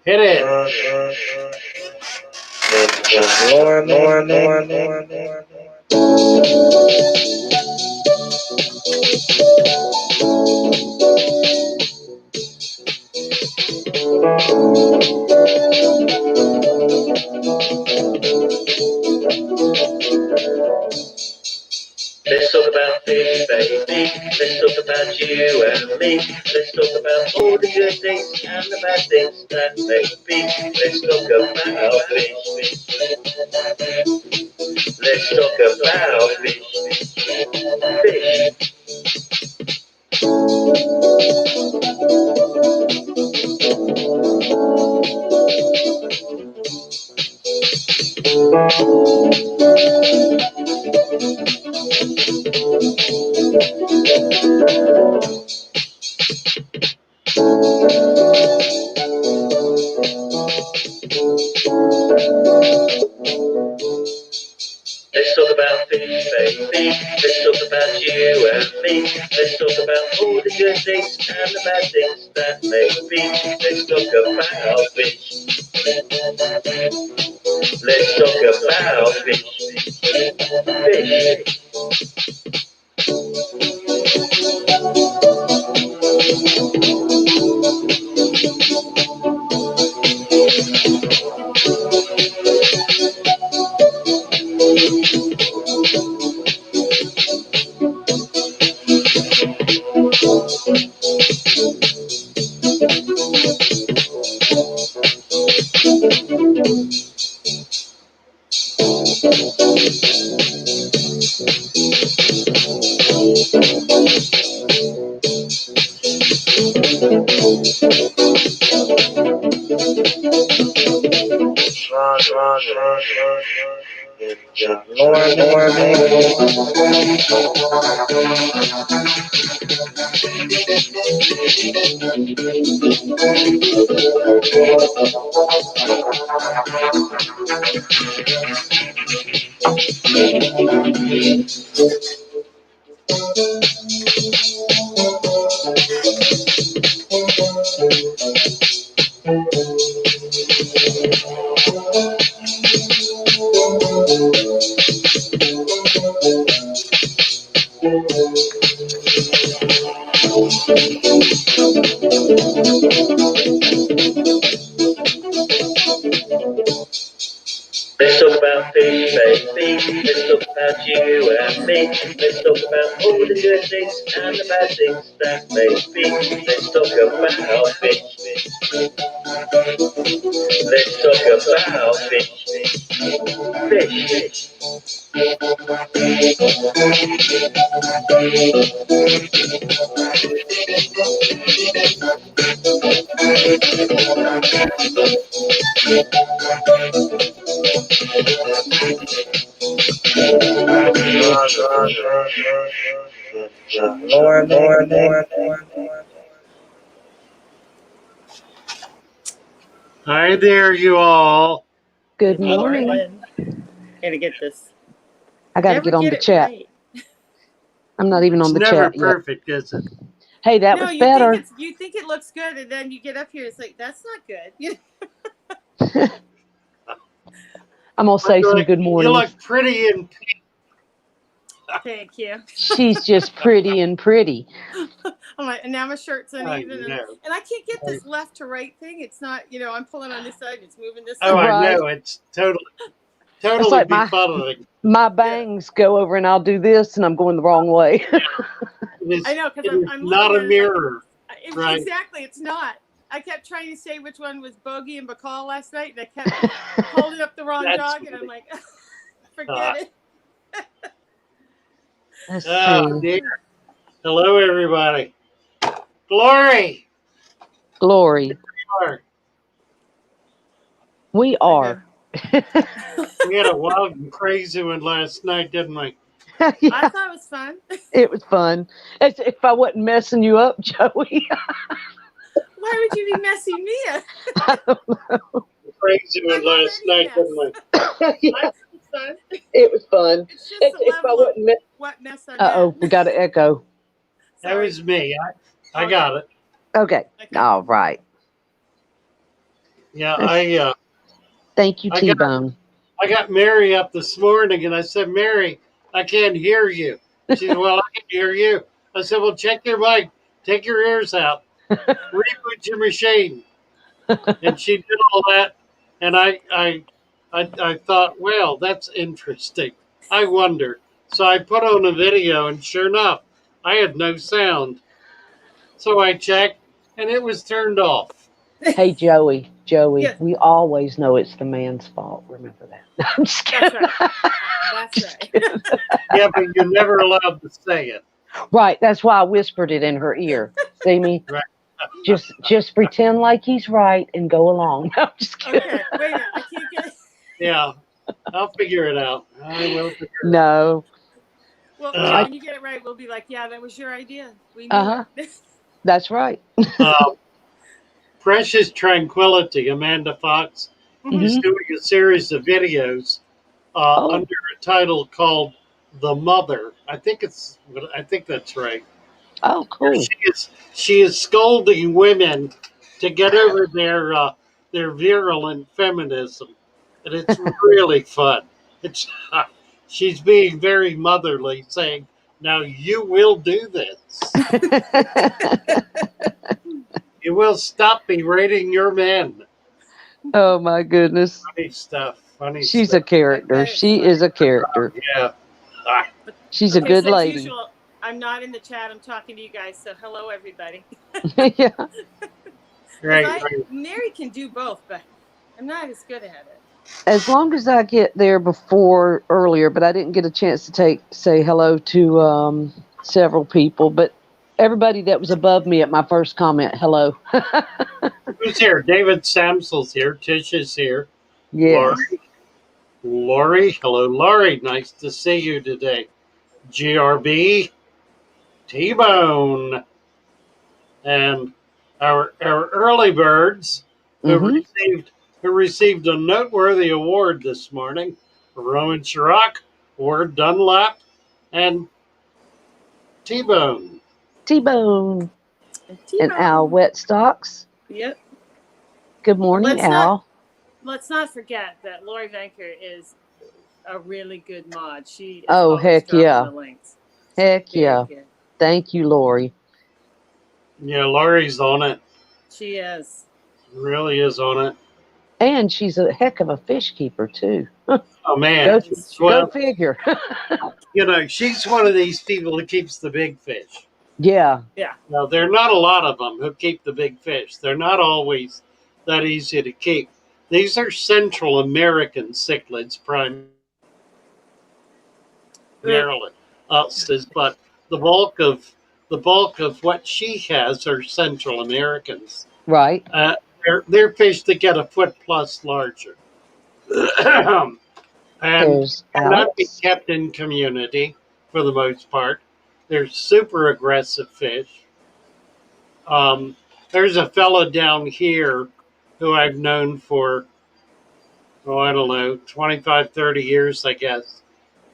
Hit it. Let's talk about fish, baby. Let's talk about you and me. Let's talk about all the good things and the bad things that may be. Let's talk about fish. Let's talk about fish. Fish. Let's talk about fish, baby. Let's talk about you and me. Let's talk about all the good things and the bad things that may be. Let's talk about fish. Let's talk about fish. Fish. Let's talk about fish, baby. Let's talk about you and me. Let's talk about all the good things and the bad things that may be. Let's talk about fish. Let's talk about fish. Hi there, you all. Good morning. Gotta get this. I got to get on the chat. Right. I'm not even on the Never chat yet. perfect, is it? Hey, that was better. You think it looks good, and then you get up here, it's like, that's not good. I'm going to say some good mornings. You look pretty and... Thank you. She's just pretty and pretty. I'm like, and now my shirt's uneven, and I can't get this left to right thing. It's not, I'm pulling on this side, it's moving this side. Oh, I know. It's totally it's like befuddling. My bangs go over, and I'll do this, and I'm going the wrong way. I know, because I'm not a mirror. Right. Exactly, it's not. I kept trying to say which one was Bogey and Bacall last night, and I kept holding up the wrong dog, and I'm like, forget it. Oh, dear. Hello, everybody. Glory. We are. We had a wild and crazy one last night, didn't we? Yeah. I thought it was fun. It was fun. As if I wasn't messing you up, Joey. Why would you be messing me up? I don't know. Crazy one last night, didn't we? Yeah. It was fun. It's just if I wasn't what mess I Uh-oh, we got an echo. That was me. I got it. Okay. All right. Yeah, Thank you, I got T-Bone. I got Mary up this morning, and I said, Mary, I can't hear you. She said, well, I can hear you. I said, well, check your mic, take your ears out, reboot your machine, and she did all that, and I thought, well, that's interesting. I wonder. So I put on a video, and sure enough, I had no sound. So I checked, and it was turned off. Hey, Joey, Yes, we always know it's the man's fault. Remember that. I'm just that's kidding. right. That's Just right. kidding. Yeah, but you're never allowed to say it. Right, that's why I whispered it in her ear. See me? Right. Just pretend like he's right and go along. No, I'm just kidding. Okay, wait a minute. I can't get it. Yeah, I'll figure it out. I will figure it out. No. Well, yeah, Uh, when you get it right, we'll be like, yeah, that was your idea. We knew Uh-huh. it. That's right. uh, Precious Tranquility, Amanda Fox, is Hmm. doing a series of videos Oh, under a title called "The Mother." I think that's right. oh, Where cool. she is scolding women to get over their virulent feminism, and it's really fun. It's she's being very motherly, saying, "Now you will do this. You will stop berating your men." Oh my goodness. Funny stuff. Funny She's a stuff. character. That is She is funny. a character. Yeah. Ah, She's a Okay, good so as lady. usual, I'm not in the chat. I'm talking to you guys. So hello, everybody. Yeah. right. Right. Mary can do both, but I'm not as good at it. As long as I get there before earlier, but I didn't get a chance to say hello to several people, but everybody that was above me at my first comment, hello. Who's here? David Samsel's here. Tish is here. Yes. Laurie. Laurie. Hello, Laurie. Nice to see you today. GRB. T-Bone. And our early birds who Mm-hmm. received a noteworthy award this morning. Roman Chirac, Ward Dunlap, and T-Bone. T-Bone And and Al T-Bone. Wetstocks. Yep. Good But morning, Al. let's not forget that Lori Venker is a really good mod. She is Oh, always heck dropping yeah. the links. Heck Very yeah. good. Thank you, Lori. Yeah, Laurie's on it. She is. Really is on it. And she's a heck of a fish keeper, too. Oh man. Go, It's true. go Well, figure. she's one of these people who keeps the big fish. Yeah. Yeah. Now, there are not a lot of them who keep the big fish. They're not always that easy to keep. These are Central American cichlids primarily, but the bulk of what she has are Central Americans. Right. They're fish that get a foot plus larger, and There's cannot be Alex. kept in community for the most part. They're super aggressive fish. Um, there's a fella down here who I've known for, I don't know, 25, 30 years, I guess,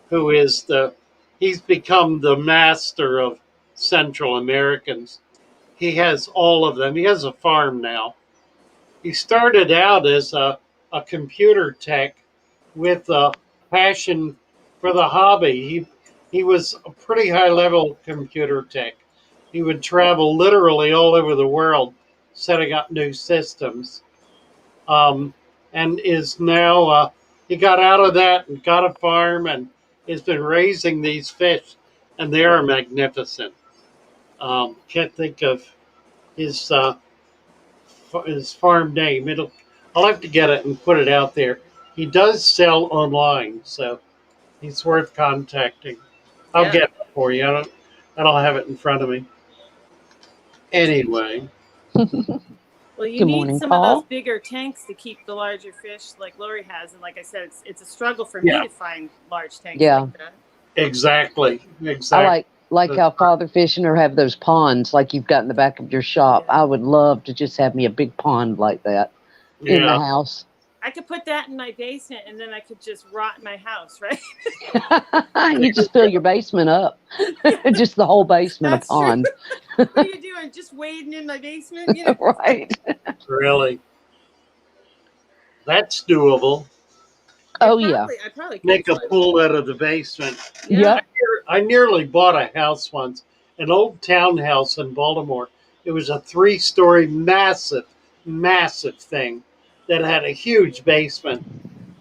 who is he's become the master of Central Americans. He has all of them. He has a farm now. He started out as a computer tech with a passion for the hobby. He was a pretty high level computer tech. He would travel literally all over the world setting up new systems. Um, and is now, he got out of that and got a farm and has been raising these fish, and they are magnificent. Can't think of his his farm name. I'll have to get it and put it out there. He does sell online, so he's worth contacting. I'll Yeah. get it for you. I don't have it in front of me. Anyway, Well, you Good need morning, some of those Paul. bigger tanks to keep the larger fish like Lori has. And like I said, it's a struggle for Yeah. me to find large tanks Yeah. like that. exactly. I like how father fishing or have those ponds like you've got in the back of your shop. Yeah. I would love to just have me a big pond like that in the Yeah, house. I could put that in my basement and then I could just rot my house, right? You just fill your basement up. Just the whole basement That's a pond. What are you doing? Just wading in my basement? Right. really. That's doable. Oh yeah. I probably could Make a flood it. pool out of the basement. Yeah. Yep. I nearly bought a house once, an old townhouse in Baltimore. It was a 3-story, massive, massive thing that had a huge basement.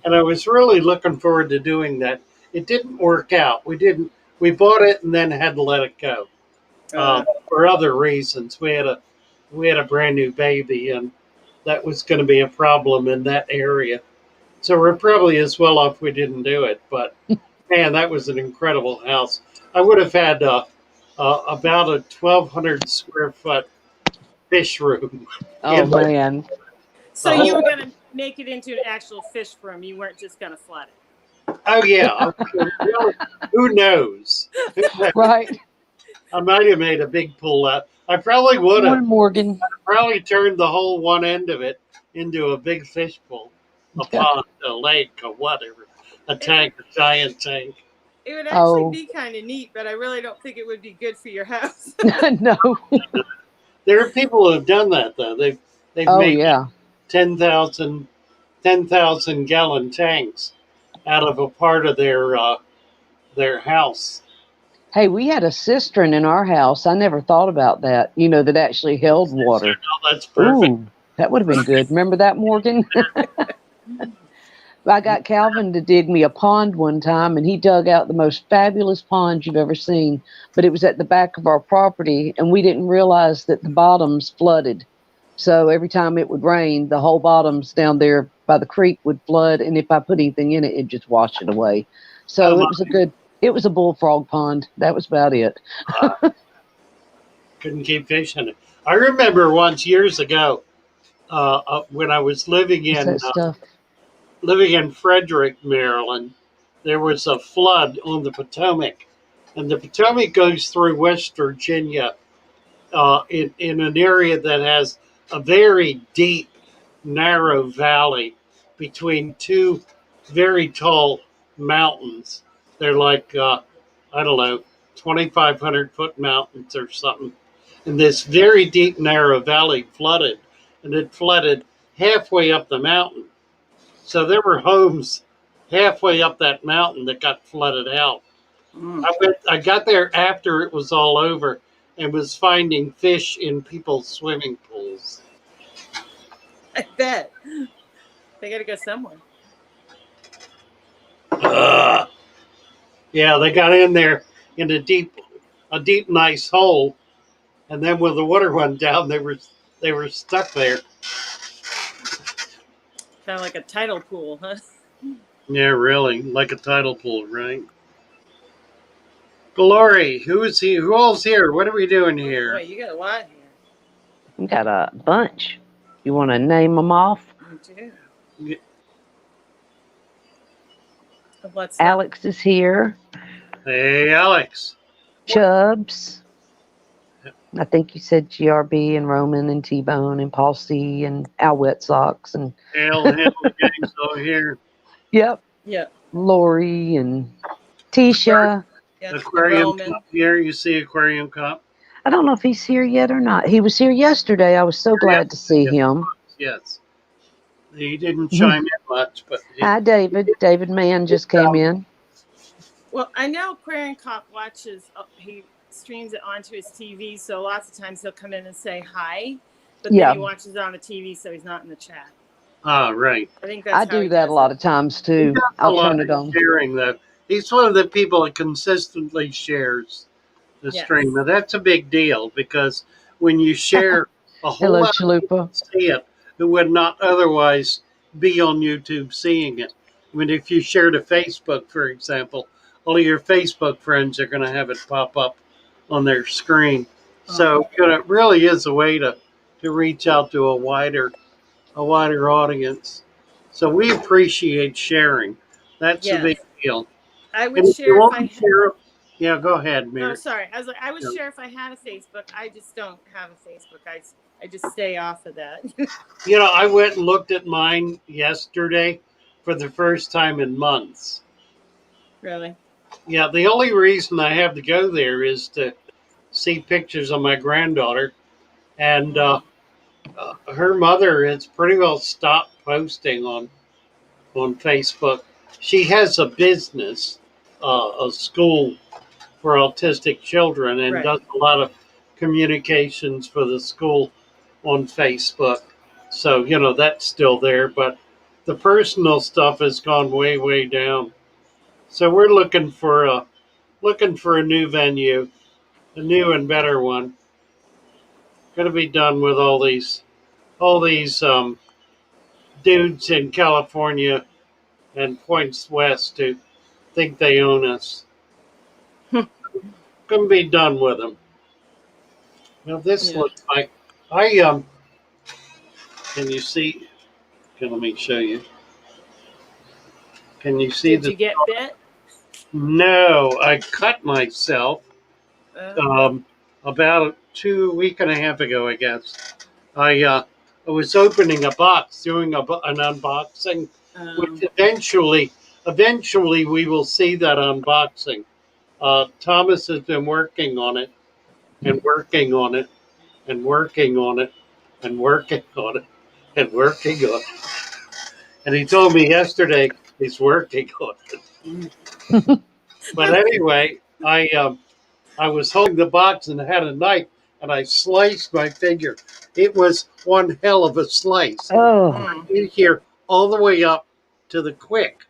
And I was really looking forward to doing that. It didn't work out. We bought it and then had to let it go for other reasons. We had a brand new baby, and that was going to be a problem in that area. So we're probably as well off we didn't do it. But man, that was an incredible house. I would have had about a 1,200 square foot fish room Oh in the man. So you whole. were gonna make it into an actual fish room. You weren't just gonna flood it. Oh yeah, really, who knows? Right. I might have made a big pull out. I probably would have. Morning, Morgan. Probably turned the whole one end of it into a big fish pool, a pond, a lake, or whatever, a tank, a giant tank. It would actually Oh be kind of neat, but I really don't think it would be good for your house. no. There are people who have done that though. They've Oh made yeah. 10,000 gallon tanks out of a part of their house. Hey, we had a cistern in our house. I never thought about that. That actually held water. Oh, that's perfect. Ooh, that would have been good. Remember that, Morgan? I got Calvin to dig me a pond one time, and he dug out the most fabulous pond you've ever seen. But it was at the back of our property, and we didn't realize that the bottoms flooded. So every time it would rain, the whole bottoms down there by the creek would flood, and if I put anything in it, it'd just wash it away. So it was a bullfrog pond. That was about it. Couldn't keep fish in it. I remember once years ago when I was What's that stuff? living in Frederick, Maryland. There was a flood on the Potomac, and the Potomac goes through West Virginia in an area that has a very deep, narrow valley between two very tall mountains. They're like, I don't know, 2,500-foot mountains or something. And this very deep, narrow valley flooded, and it flooded halfway up the mountain. So there were homes halfway up that mountain that got flooded out. Mm. I got there after it was all over and was finding fish in people's swimming pools. I bet they got to go somewhere. Yeah, they got in there in a deep, nice hole, and then when the water went down, they were stuck there. Kind of like a tidal pool, huh? Yeah, really, like a tidal pool, right? Glory, who is he? Who all's here? What are we doing here? Boy, you got a lot here. We got a bunch. You want to name them off? You do. Yeah. What's Alex is here. Hey, Alex. Chubbs. I think you said GRB and Roman and T-Bone and Paul C and Al Wet Socks and Hail, gang's all here. yep, Yeah. Lori and Tisha. Yeah. Aquarium Roman. Cup here. You see Aquarium Cup? I don't know if he's here yet or not. He was here yesterday. I was so glad to see him. Yes. He didn't chime in much, but Hi, David. David Mann just came in. Well, I know Aquarium Cop watches. He streams it onto his TV, so lots of times he'll come in and say hi, but Yeah. then he watches it on the TV, so he's not in the chat. ah, right. I think that's I how do he that does a lot it. of times He too. does a I'll lot turn it of on. sharing though. He's one of the people that consistently shares the Yes. stream, and that's a big deal because when you share a whole Hello, lot of Chalupa. people see it who would not otherwise be on YouTube seeing it. I mean, if you share to Facebook, for example, all of your Facebook friends are going to have it pop up on their screen. So it really is a way to reach out to a wider audience. So we appreciate sharing. That's a Yes. big deal. I would And if you share if want I. to share, yeah, go ahead, No, Mary. sorry. I was like, I would Yeah. share if I had a Facebook. I just don't have a Facebook. I just stay off of that. You know, I went and looked at mine yesterday for the first time in months. Really. Yeah, the only reason I have to go there is to see pictures of my granddaughter, and her mother has pretty well stopped posting on Facebook. She has a business, a school for autistic children, and Right. does a lot of communications for the school on Facebook. So that's still there, but the personal stuff has gone way, way down. So we're looking for a new venue, a new and better one. Going to be done with all these dudes in California and points west who think they own us. Going to be done with them. Now this Yeah. looks like I. Can you see? Okay, let me show you. Can you see Did the? you get bit? No, I cut myself Uh, um, about 2 week and a half ago, I guess. I was opening a box, doing an unboxing, which um, eventually we will see that unboxing. Thomas has been working on it and working on it and working on it and working on it and working on it. And he told me yesterday he's working on it. But anyway, I was holding the box and had a knife and I sliced my finger. It was one hell of a slice. Oh, mm, In here all the way up to the quick.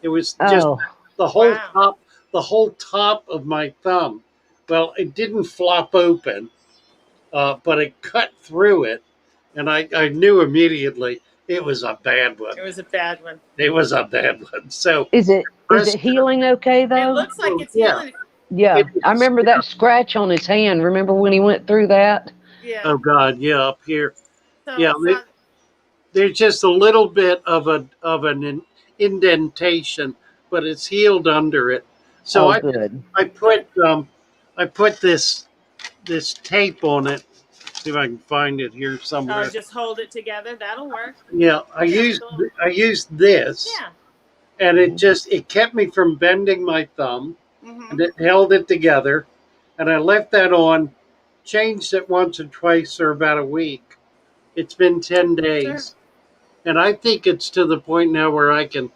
It was just oh, the whole wow. top the whole top of my thumb. Well, it didn't flop open, but it cut through it, and I knew immediately it was a bad one. It was a bad one. It was a bad one. So, is it rest, healing okay It though? looks like it's yeah, healing. Yeah, it I is. remember Yeah. that scratch on his hand. Remember when he went through that? Yeah. Oh God, yeah, up here. So, Yeah, so there's just a little bit of an indentation, but it's healed under it. So Oh, I good. I good. put this tape on it. See if I can find it here Oh, somewhere. just hold it together. That'll work. Yeah, I With used a little. I used this, Yeah. and it kept me from bending my thumb, Mm-hmm. and it held it together, and I left that on, changed it once or twice for about a week. It's been 10 Sure. days, and I think it's to the point now where I can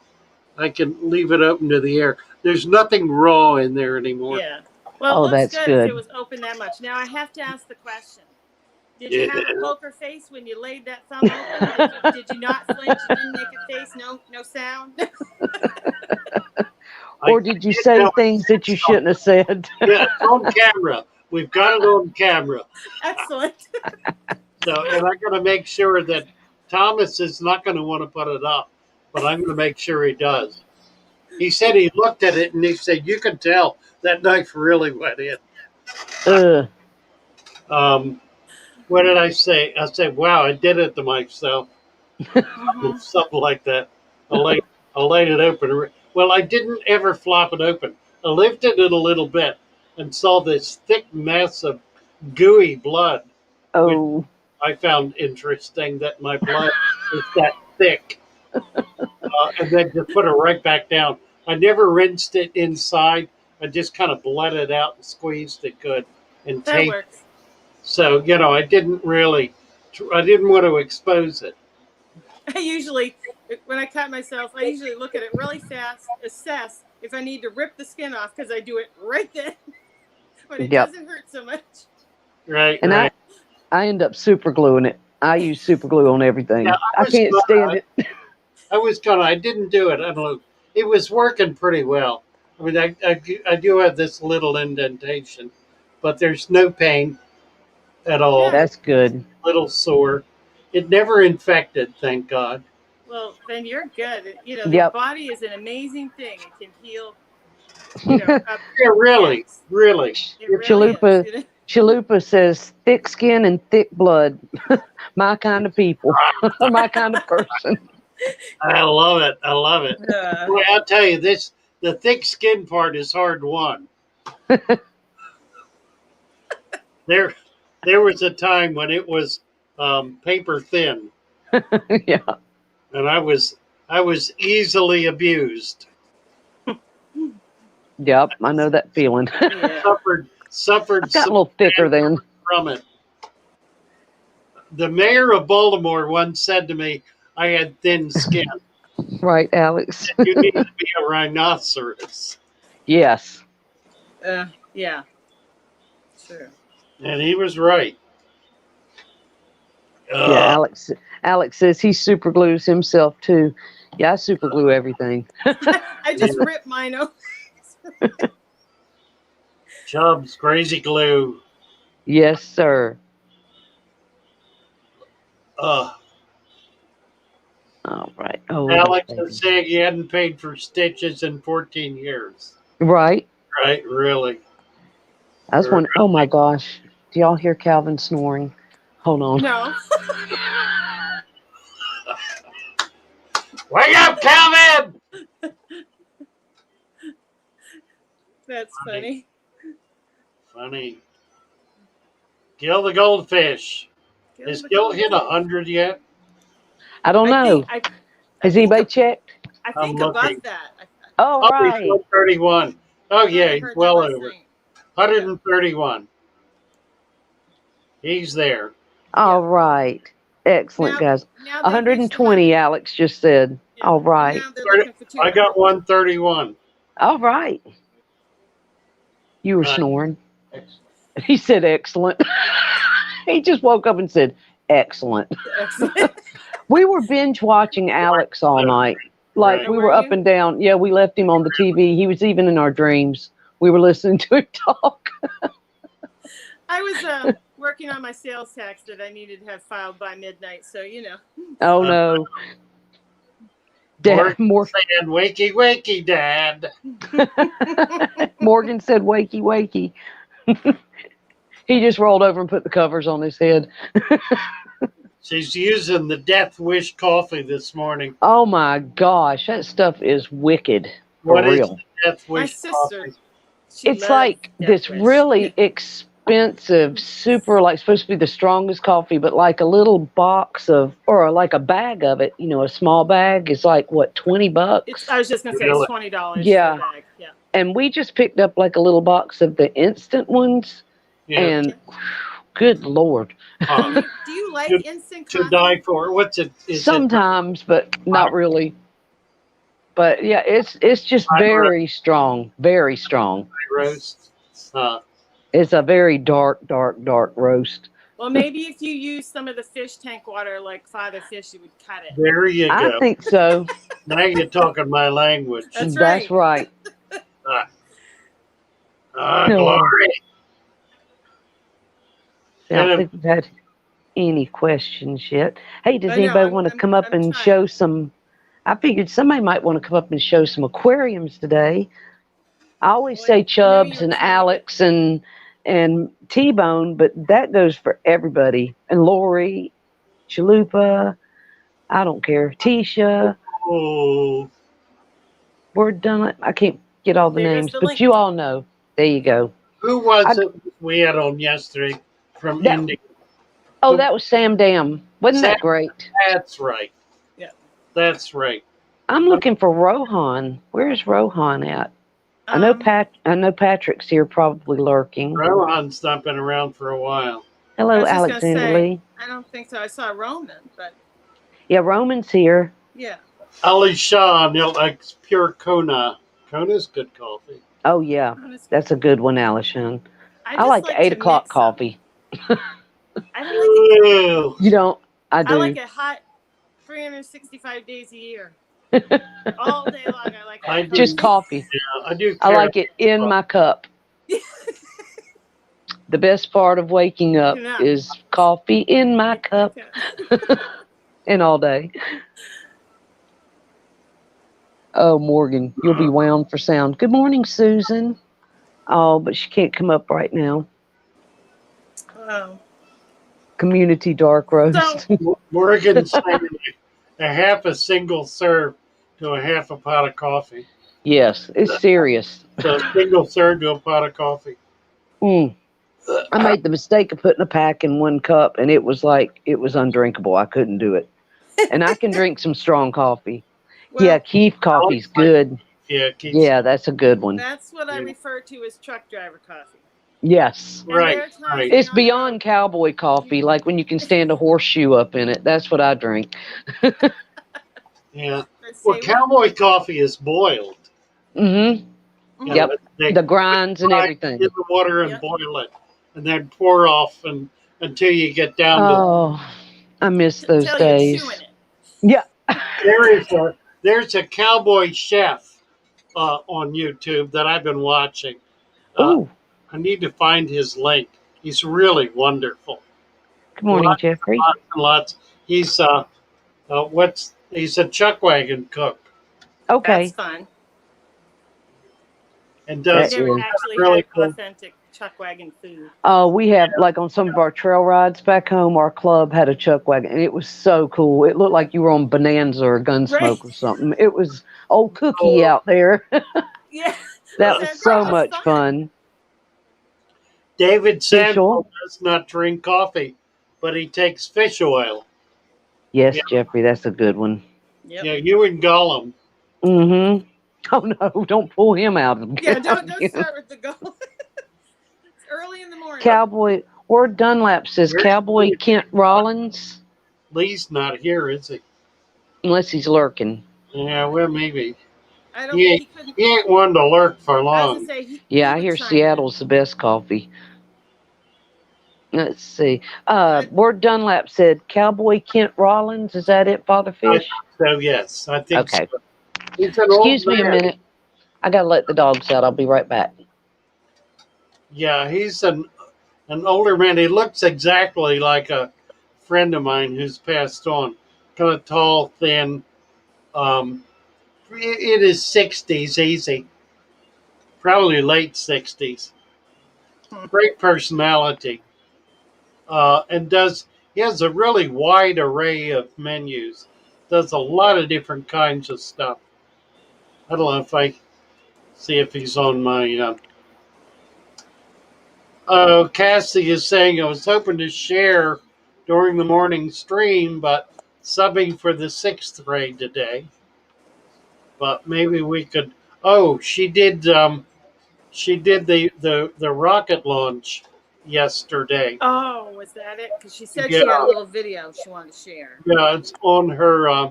leave it open to the air. There's nothing raw in there anymore. Yeah. Well, it Oh, looks that's good if it good. was open that much. Now I have to ask the question. Did you Yeah. have a poker face when you laid that thumb open? Did you not flinch? You didn't make a face? No sound? I Or did you did say know I things said that you shouldn't something. have said? Yeah, it's on camera. We've got it on camera. Excellent. So, and I got to make sure that Thomas is not going to want to put it up, but I'm going to make sure he does. He said he looked at it and he said, "You can tell that knife really went in." Ugh. Um, what did I say? I said, "Wow, I did it to myself." Mm-hmm. Something like that. I laid, I laid it open. Well, I didn't ever flop it open. I lifted it a little bit and saw this thick mess of gooey blood, which Oh, I found interesting that my blood is that thick. And then just put it right back down. I never rinsed it inside. I just kind of bled it out and squeezed it good and That taped. works. So I didn't want to expose it. I usually, when I cut myself, I usually look at it really fast, assess if I need to rip the skin off because I do it right then when it yep. doesn't hurt so much. Right, And right. I end up super gluing it. I use super glue on everything. Yeah, I can't stand it. I didn't do it. I don't know. It was working pretty well. I mean, I do have this little indentation, but there's no pain at all. Yeah. That's good. Little sore. It never infected, thank God. Well, then you're good. The Yep. body is an amazing thing. It can heal, up Yeah, really, ticks. really. It really Chalupa, is. Chalupa says thick skin and thick blood. My kind of people. My kind of person. I love it. I love it. Boy, I'll tell you this: the thick skin part is hard won. There, there was a time when it was paper thin, Yeah. and I was easily abused. Yep. I know that feeling. Yeah. Suffered I've gotten a some little thicker then. from it. The mayor of Baltimore once said to me, I had thin skin. Right, Alex? You need to be a rhinoceros. Yes. Yeah. True. And he was right. Yeah, Ugh. Alex says he super glues himself too. Yeah, I super glue everything. I just ripped mine off. Chubb's crazy glue. Yes, sir. Ugh. All right. Oh, little Alex is baby. saying he hadn't paid for stitches in 14 years. Right. Right? Really? I was wondering. Oh my gosh. Do y'all hear Calvin snoring? Hold on. No. Wake up, Calvin! That's funny. Funny. Kill the goldfish. Kill Has the Gil hit goldfish. 100 yet? I don't know. I Has think anybody checked? I I'm think looking. above that. Oh, Oh, he's right. 131. Oh, I thought yeah, I he's heard that well last over. night. 131. He's there. All right. Excellent, guys. Now they've reached 120, Alex just said. Yeah. All And right. now they're looking for 200. I got 131. All right. You were Uh, snoring. He said excellent. He just woke up and said excellent. Excellent. We were binge watching Alex all night. Like Right. we Oh, were were up you? and down. Yeah, we left him on the TV. He was even in our dreams. We were listening to him talk. I was working on my sales tax that I needed to have filed by midnight. So Oh no. Dad, Saying, wakey, wakey, Dad. Morgan said wakey wakey. He just rolled over and put the covers on his head. She's using the Death Wish coffee this morning. Oh my gosh, that stuff is wicked. For What is real. the Death My Wish sister, coffee? It's like this really expensive, super, like supposed to be the strongest coffee, but like a little box of, or like a bag of it, a small bag is like what, $20? I was just gonna say Really? it's $20 Yeah. for a bag. Yeah. And we just picked up like a little box of the instant ones, Yeah. and good Lord. Uh, Do you like to- instant to coffee? die for. What's it? Is Sometimes, but not really. But yeah, it's just very strong, very strong. it roast? It's a very dark roast. Well, maybe if you use some of the fish tank water like Father Fish, you would cut it. There you go. I think so. Now you're talking my language. That's That's right. Glory. I don't think we've had any questions yet. Hey, does I know, anybody want to come up I'm and trying. show some? I figured somebody might want to come up and show some aquariums today. I always Well, say I know Chubbs you and were trying to Alex and T-Bone, but that goes for everybody. And Lori, Chalupa, I don't care. Tisha, Oh, we're done. I can't get all the There goes names, the but link. you all know. There you go. who was it we had on yesterday from That- India? Oh, that was Sam Dam. Wasn't that Sam- great? That's right. Yeah. That's right. I'm looking for Rohan. Where's Rohan at? I know Patrick's here, probably lurking. Rohan's not been around for a while. I Hello, was just gonna Alexander say, Lee. I don't think so. I saw Roman, but Yeah, Roman's here. yeah. Ali Shah likes pure Kona. Kona's good coffee. Oh yeah, that's a good one, Alison. I just like to 8 o'clock mix 'em. coffee. I don't like it. Ew. You don't? I do. I like it hot 365 days a year. All day long. I like I it. do. Just coffee. Yeah, I do. I like it in my cup. The best part of waking up Yeah. is coffee in my cup and all day. Oh, Morgan, you'll be wound for sound. Good morning, Susan. Oh, but she can't come up right now. Oh. Community dark roast. Morgan's saying a half a single serve to a half a pot of coffee. Yes, it's serious. So a single serve to a pot of coffee. I made the mistake of putting a pack in 1 cup, and it was undrinkable. I couldn't do it. And I can drink some strong coffee. Well, yeah, Keef coffee's good. Yeah, Yeah, that's a good one. That's what I refer to as truck driver coffee. Yes. And Right, there are times right. It's down the road. beyond cowboy coffee, like when you can stand a horseshoe up in it. That's what I drink. Yeah. Let's Well, say we. cowboy coffee is boiled. Mm-hmm. You know, Mm, Yep. they The grinds and fry it in everything. the water and yep. boil it, and then pour off and until you get down to. Oh, I miss those Tell you're chewing days. it. Yeah. There's a cowboy chef on YouTube that I've been watching. Uh, Oh, I need to find his link. He's really wonderful. good morning, Lots and Jeffrey. lots and lots. He's a chuck wagon cook That's Okay. fun. and I've That does never is. actually really had cool. authentic chuck wagon food. We have, like, on some of our trail rides back home, our club had a chuck wagon, and it was so cool. It looked like you were on Bonanza or Right. Gunsmoke or something. It was old Cookie Oh, out there. Yeah. That was That so sounds much fun. fun. David Fish Sandoval oil? does not drink coffee, but he takes fish oil. Yeah, Yes, Jeffrey, that's a good one. Yep. yeah, you and Gollum. Mm-hmm. Oh no, don't pull him out Yeah, out don't again. start with the goal. It's early in the morning. Cowboy Ward Dunlap says Where's Cowboy Lee? Kent Rollins, Lee's not here, is he? unless he's lurking. Yeah, well, maybe. I don't. He ain't, He couldn't. he ain't one to lurk for I was gonna long. say he Yeah, I would hear chime in. Seattle's the best coffee. Let's see. I, Ward Dunlap said Cowboy Kent Rollins. Is that it, Father I think Fish? so, yes. I think so. Okay. He's an old Excuse me a man. minute. I gotta let the dogs out. I'll be right back. Yeah, he's an older man. He looks exactly like a friend of mine who's passed on. Kind of tall, thin. Um, in his 60s, easy. Probably late 60s. hmm. Great personality. And he has a really wide array of menus. Does a lot of different kinds of stuff. I don't know if I see if he's on my. Oh, Cassie is saying I was hoping to share during the morning stream, but subbing for the sixth grade today. But maybe we could. Oh, she did. She did the rocket launch yesterday. Oh, was that it? Because she said Yeah, she had a little video she wanted to share. yeah, it's on her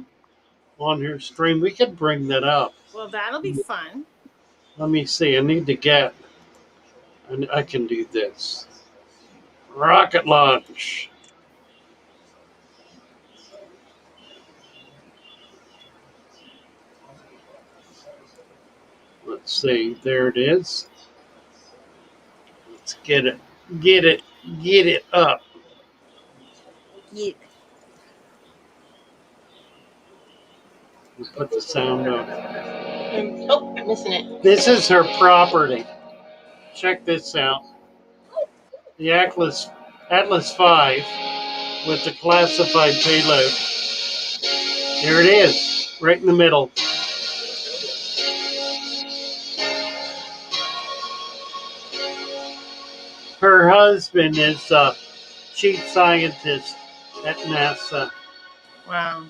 stream. We could bring that up. Well, that'll be fun. Let me see. I need to get. And I can do this. Rocket launch. Let's see. There it is. Let's get it. Get it. Get it up. Yeah. Put the sound on. Oh, I'm missing it. This is her property. Check this out. The Atlas 5 with the classified payload. There it is, right in the middle. Her husband is chief scientist at NASA. Wow.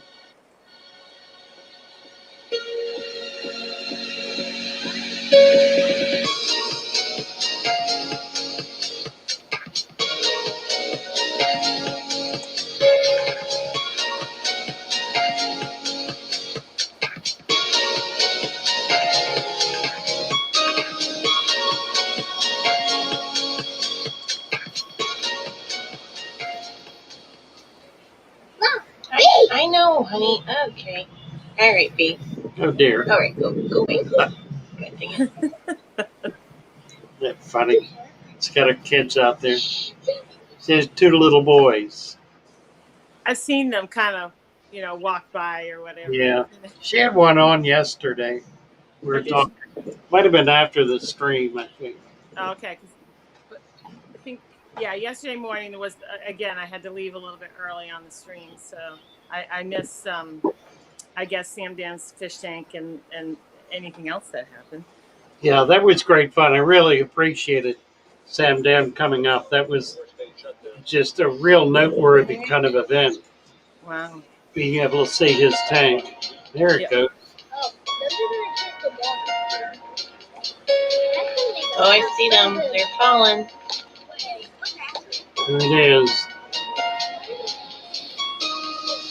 I know, honey. Okay. All right, B. Oh dear. All right, go away. God dang it. Isn't that funny? It's got her kids out there. She has two little boys. I've seen them kind of, walk by or whatever. Yeah. She had one on yesterday. We were Oh, did she? talking. Might have been after the stream, I think. Oh, okay. But I think, yeah, yesterday morning there was, again, I had to leave a little bit early on the stream. So I missed, I guess, Sam Dan's fish tank and anything else that happened. Yeah, that was great fun. I really appreciated Sam Dan coming up. That was just a real noteworthy kind of event, Wow. being able to see his tank. There it Yep. goes. Oh, I see them. They're falling. There it is.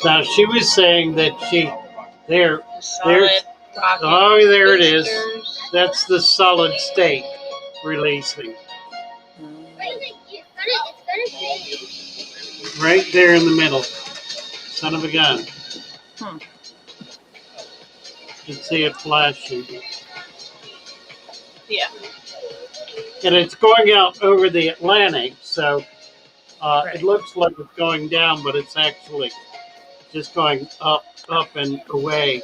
Now she was saying that there, Solid rocket. oh, there it is. boosters. That's the solid state releasing. Right there in the middle. Son of a gun. You can see it flashing. Yeah. And it's going out over the Atlantic, so Right. it looks like it's going down, but it's actually just going up, and away.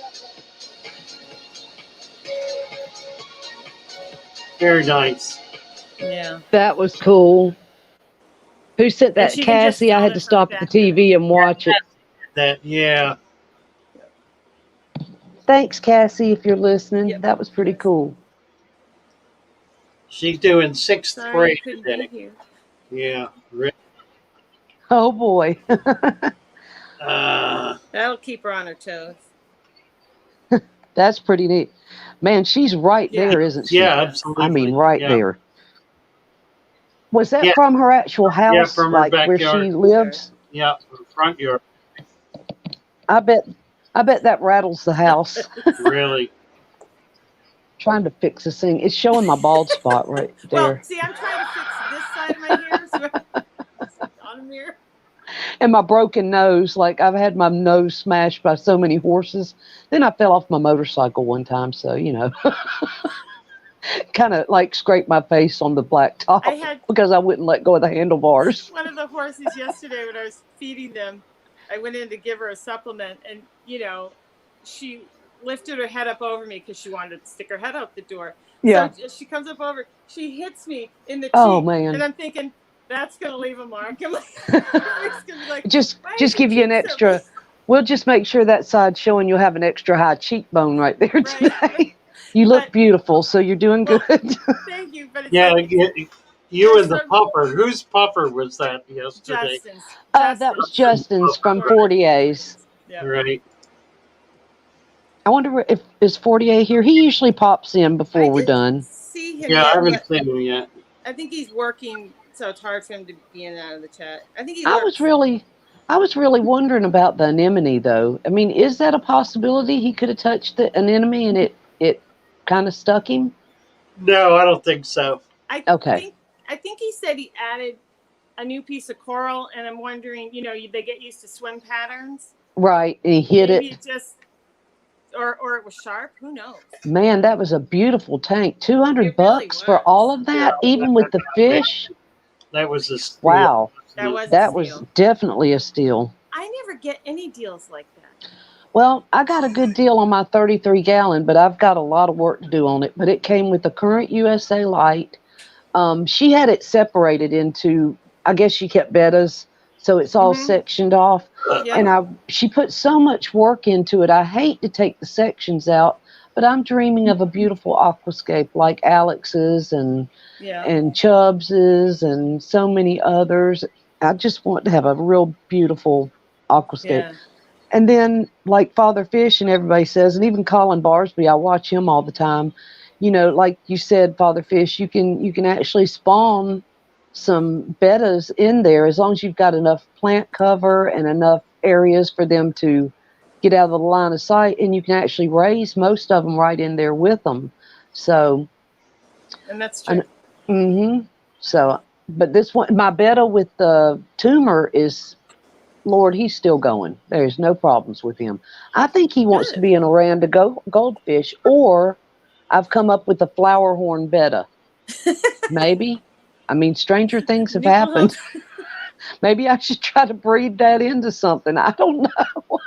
Very nice. Yeah. That was cool. Who said And that? she can just Cassie, I tell had to it from stop the back there. TV and watch it. That, yeah. Thanks, Cassie, if you're listening. Yep. That was pretty cool. She's doing 6th Sorry you grade couldn't today. be here. Yeah. Really. Oh boy. That'll keep her on her toes. That's pretty neat. Man, she's right Yeah. there, isn't she? Yeah, absolutely. I mean, right Yeah. there. Was that Yeah. from her actual house, Yeah, from her like where backyard. she lives? Yeah, front yard. I bet that rattles the house. Really. Trying to fix this thing. It's showing my bald spot right Well, there. see, I'm trying to fix this side of my hair so on a mirror. And my broken nose. Like, I've had my nose smashed by so many horses. Then I fell off my motorcycle one time, so, kind of like scraped my face on the black top I had because I wouldn't let go of the handlebars. one of the horses yesterday when I was feeding them. I went in to give her a supplement, and she lifted her head up over me because she wanted to stick her head out the door. Yeah. So she comes up over, she hits me in the cheek, Oh, man. and I'm thinking that's gonna leave a mark. I'm like, it's gonna be like, Just why is give your you an cheek so extra. big? We'll just make sure that side's showing you'll have an extra high cheekbone right there Right. today. You look But- beautiful, so you're doing Well, good. Thank you, but it's Yeah, like you and the pupper. Whose pupper was that yesterday? Justin's. That was Justin's from Florida. 40A's. Yeah. Right. I wonder if is 40A here. He usually pops in before I we're didn't done. see him Yeah, I yet, haven't but seen him yet. I think he's working, so it's hard for him to be in and out of the chat. I think he I works. was really wondering about the anemone, though. I mean, is that a possibility? He could have touched the anemone and it kind of stuck him. No, I don't think so. Okay. I think he said he added a new piece of coral, and I'm wondering, they get used to swim patterns. Right, and he hit Maybe it. it just, or it was sharp. Who knows? Man, that was a beautiful tank. 200 It really bucks for was. all of that, even with the fish. That was a steal. Wow, That was a that steal. was definitely a steal. I never get any deals like that. Well, I got a good deal on my 33 gallon, but I've got a lot of work to do on it. But it came with the Current USA Light. She had it separated into, I guess she kept bettas, so it's all sectioned off. Yeah. And she put so much work into it. I hate to take the sections out, but I'm dreaming of a beautiful aquascape like Alex's and Chubbs's and so many others. I just want to have a real beautiful aquascape. Yeah. And then, like Father Fish and everybody says, and even Colin Barsby, I watch him all the time. Like you said, Father Fish, you can actually spawn some bettas in there as long as you've got enough plant cover and enough areas for them to get out of the line of sight, and you can actually raise most of them right in there with them. So, And that's true. So, but this one, my betta with the tumor is, Lord, he's still going. There's no problems with him. I think he wants to be an Oranda goldfish, or I've come up with a flower horn betta. Maybe. I mean, stranger things have happened. Maybe I should try to breed that into something. I don't know.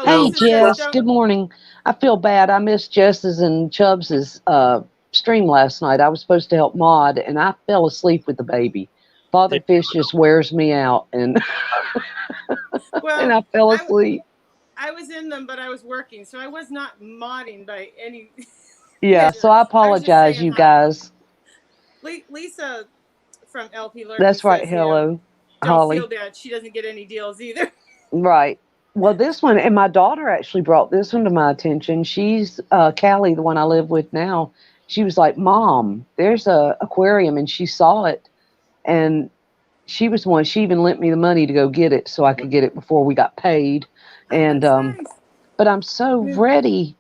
Hey, Jess. Good morning. I feel bad. I missed Jess's and Chubbs's stream last night. I was supposed to help Maud, and I fell asleep with the baby. Father Fish just wears me out, and and I fell asleep. I was in them, but I was working, so I was not modding by any. Yeah, so I apologize, you guys. Lisa from LP Learning. That's right. Says, Hello, don't Holly. feel bad. She doesn't get any deals either. Right. Well, this one, and my daughter actually brought this one to my attention. She's Callie, the one I live with now. She was like, "Mom, there's a aquarium," and she saw it, and she was the one. She even lent me the money to go get it, so I could get it before we got paid. Oh, And that's nice. but I'm so ready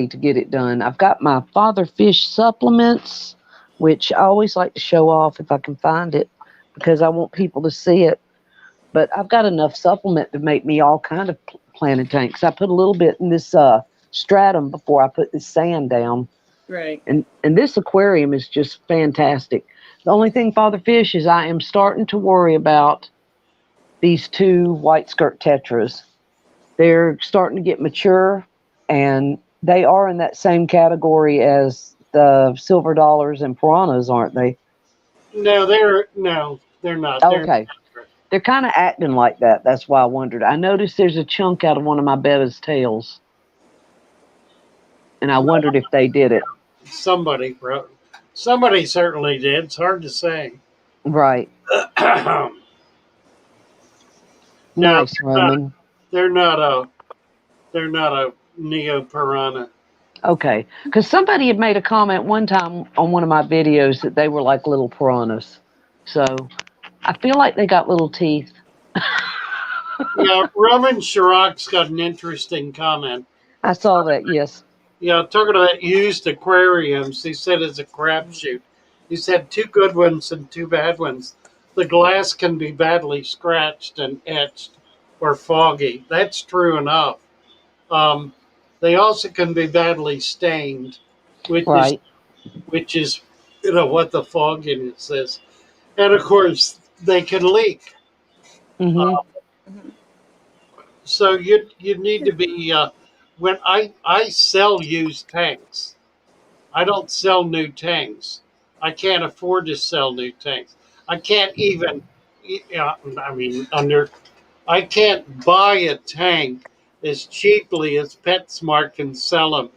to get it done. I've got my Father Fish supplements, which I always like to show off if I can find it, because I want people to see it. But I've got enough supplement to make me all kind of planted tanks. I put a little bit in this stratum before I put this sand down. Right. And this aquarium is just fantastic. The only thing, Father Fish, is I am starting to worry about these two white skirt tetras. They're starting to get mature, and they are in that same category as the silver dollars and piranhas, aren't they? No, they're not. Okay. They're kind of acting like that. That's why I wondered. I noticed there's a chunk out of one of my betta's tails, and I wondered if they did it. Somebody wrote. Somebody certainly did. It's hard to say. Right. no, Nice, Roman. they're not a. They're not a neo piranha. Okay. Because somebody had made a comment one time on one of my videos that they were like little piranhas. So I feel like they got little teeth. Yeah, Roman Chirac's got an interesting comment. I saw that, yes. Yeah, talking about used aquariums, he said it's a crapshoot. He said two good ones and two bad ones. The glass can be badly scratched and etched or foggy. That's true enough. Um, they also can be badly stained, which is Right. which is what the fogginess is, and of course they can leak. Mm-hmm. Mhm. So you need to be when I sell used tanks. I don't sell new tanks. I can't afford to sell new tanks. I can't even. I mean, I can't buy a tank as cheaply as PetSmart can sell them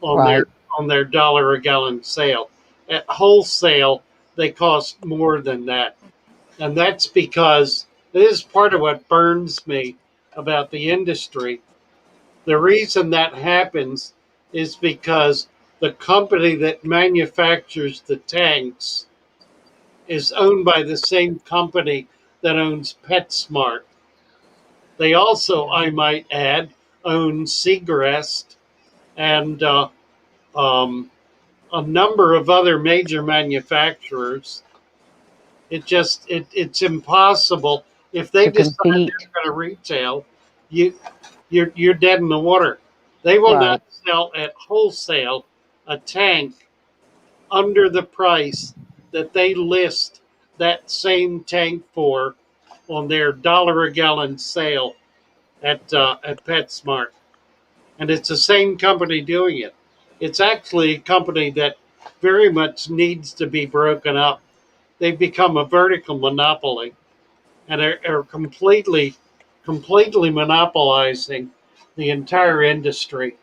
on Right. their dollar a gallon sale. At wholesale, they cost more than that, and that's because this is part of what burns me about the industry. The reason that happens is because the company that manufactures the tanks is owned by the same company that owns PetSmart. They also, I might add, own Seagrest and um, a number of other major manufacturers. It's impossible if they To decide compete. they're going to retail. You you're dead in the water. They will not Right. sell at wholesale a tank under the price that they list that same tank for on their dollar a gallon sale at PetSmart, and it's the same company doing it. It's actually a company that very much needs to be broken up. They've become a vertical monopoly and are completely monopolizing the entire industry.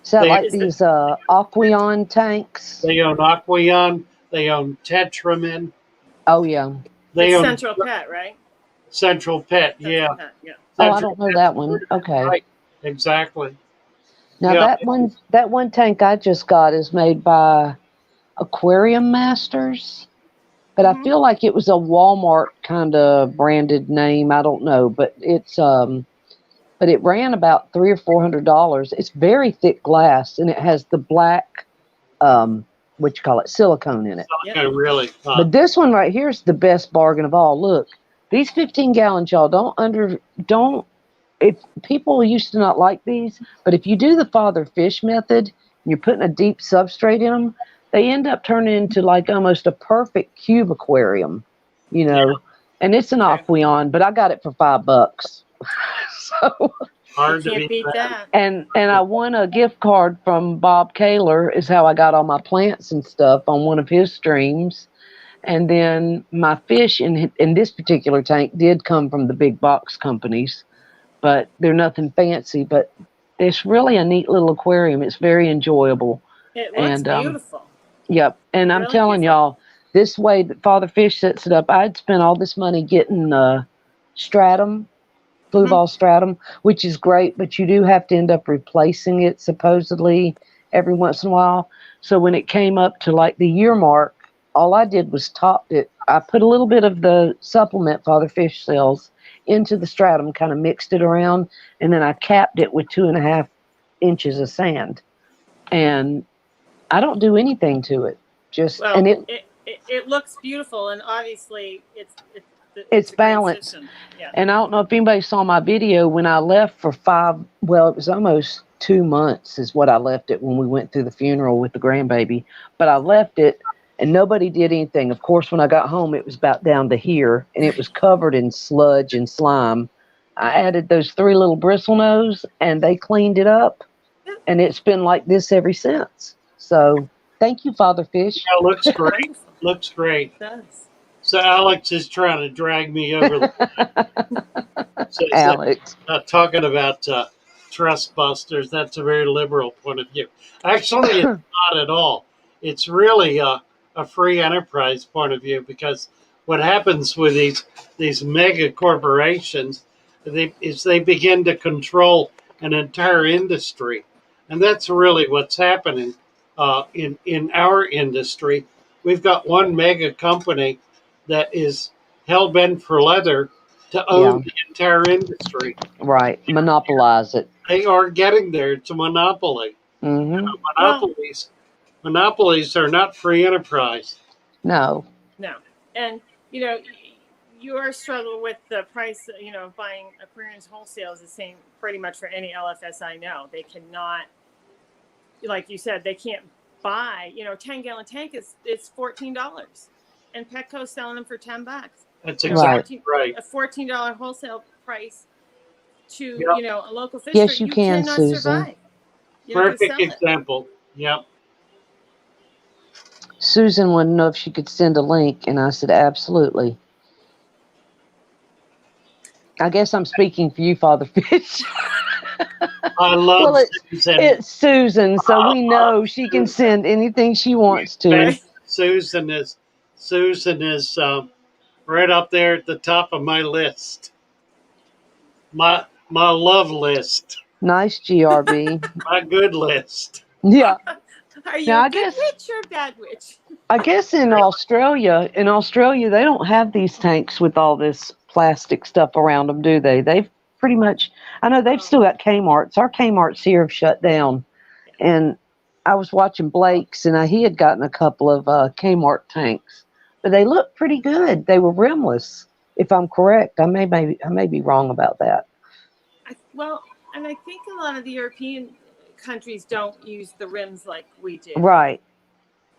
Is that They like Is it? these Aqueon tanks? they own Aqueon, they own Tetramin, Oh, yeah. they It's own Central Pet, right? Central Pet. Central Yeah, Pet. Yeah. Oh, I Central don't know Pet's that one. vertical, Okay. right? Exactly. Now Yeah, that one tank I just got is made by Aquarium Masters, but I Hmm. feel like it was a Walmart kind of branded name. I don't know, but but it ran about $300 or $400. It's very thick glass, and it has the black what you call it, silicone in it. Yep. kind of really. But this one right here is the best bargain of all. Look, these 15 gallons, y'all, don't if people used to not like these, but if you do the Father Fish method, and you're putting a deep substrate in them, they end up turning into like almost a perfect cube aquarium, you know. And it's an True. Aqueon, but I got it for $5. So, You Hard to can't beat beat that. that. and I won a gift card from Bob Kaler, is how I got all my plants and stuff on one of his streams. And then my fish in this particular tank did come from the big box companies, but they're nothing fancy. But it's really a neat little aquarium. It's very enjoyable. It looks And beautiful. yep. And I'm Really telling beautiful. y'all, this way that Father Fish sets it up, I'd spent all this money getting stratum blue Mhm. ball stratum, which is great, but you do have to end up replacing it supposedly every once in a while. So when it came up to like the year mark, all I did was topped it. I put a little bit of the supplement Father Fish sells into the stratum, kind of mixed it around, and then I capped it with 2.5 inches of sand. And I don't do anything to it. Just and Well, it it looks beautiful, and obviously it's it's a great balanced. system. Yeah. And I don't know if anybody saw my video when I left for well, it was almost 2 months is what I left it when we went through the funeral with the grandbaby. But I left it and nobody did anything. Of course, when I got home, it was about down to here and it was covered in sludge and slime. I added those 3 little bristle nose and they cleaned it up. Yeah. And it's been like this ever since. So thank you, Father Fish. Yeah, looks great. Wonderful. Looks great. It does. So Alex is trying to drag me over the says that Alex. talking about trust busters. That's a very liberal point of view. Actually, it's not at all. It's really a free enterprise point of view because what happens with these mega corporations they begin to control an entire industry, and that's really what's happening in our industry. We've got one mega company that is hell bent for leather to own Yeah, the entire industry. right. Monopolize it. They are getting there. It's a monopoly. Hmm. Well, Monopolies are not free enterprise. No. no, and you know, your struggle with the price, of buying aquariums wholesale is the same pretty much for any LFS I know. They cannot, like you said, they can't buy. 10-gallon tank is $14, and Petco's selling them for $10. That's You know, Right. exactly right. a $14 wholesale price to Yep. a local fish store, Yes, you you can, cannot Susan. survive. You're not going to Perfect sell it. example. Yep. Susan wanted to know if she could send a link, and I said, absolutely. I guess I'm speaking for you, Father Fish. I love Well, Susan. it's Susan, so I we love know she can Susan. send anything she wants to. Right? Susan is Susan is right up there at the top of my list. My love list. Nice, GRB. My good list. Yeah. Are you Now, a good witch or a bad witch? I guess in Australia, they don't have these tanks with all this plastic stuff around them, do they? They've pretty much. I know they've Oh, still got Kmart's. Our Kmart's here have shut down. yeah. And I was watching Blake's, and he had gotten a couple of Kmart tanks, but they looked pretty good. They were rimless, if I'm correct. I may be wrong about that. Well, and I think a lot of the European countries don't use the rims like we do. Right.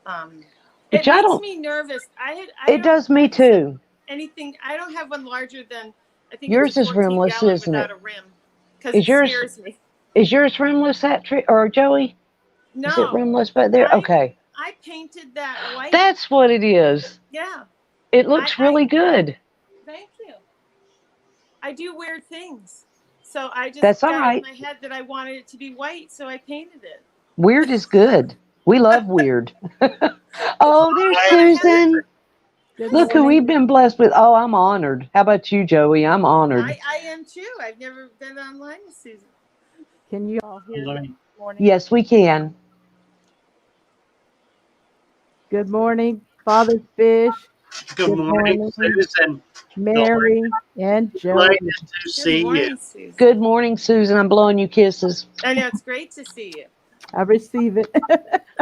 Um, it Which I makes don't. me nervous. I It don't does me purchase too. anything. I don't have one larger than, I think it's a Yours is 14 rimless, gallon isn't without it? a rim because Is it yours scares me. is yours rimless, or Joey? Is it No, rimless back there? I Okay. I painted that white. That's what it is. Yeah, It I looks I really good. thank you. I do weird things, so I just That's all got it in right. my head that I wanted it to be white, so I painted it. Weird is good. We love weird. Oh, there's And I have Susan. Good Look who morning. we've been blessed with. Oh, I'm honored. How about you, Joey? I'm honored. I am too. I've never been online with Susan. Can you all hear me this morning? Yes, we can. Good morning, Father Fish. Good Good morning, morning, Susan. Mary and Delighted Joey. to Good see you. morning, Susan. Good morning, Susan. I'm blowing you kisses. I know it's great to see you. I receive it.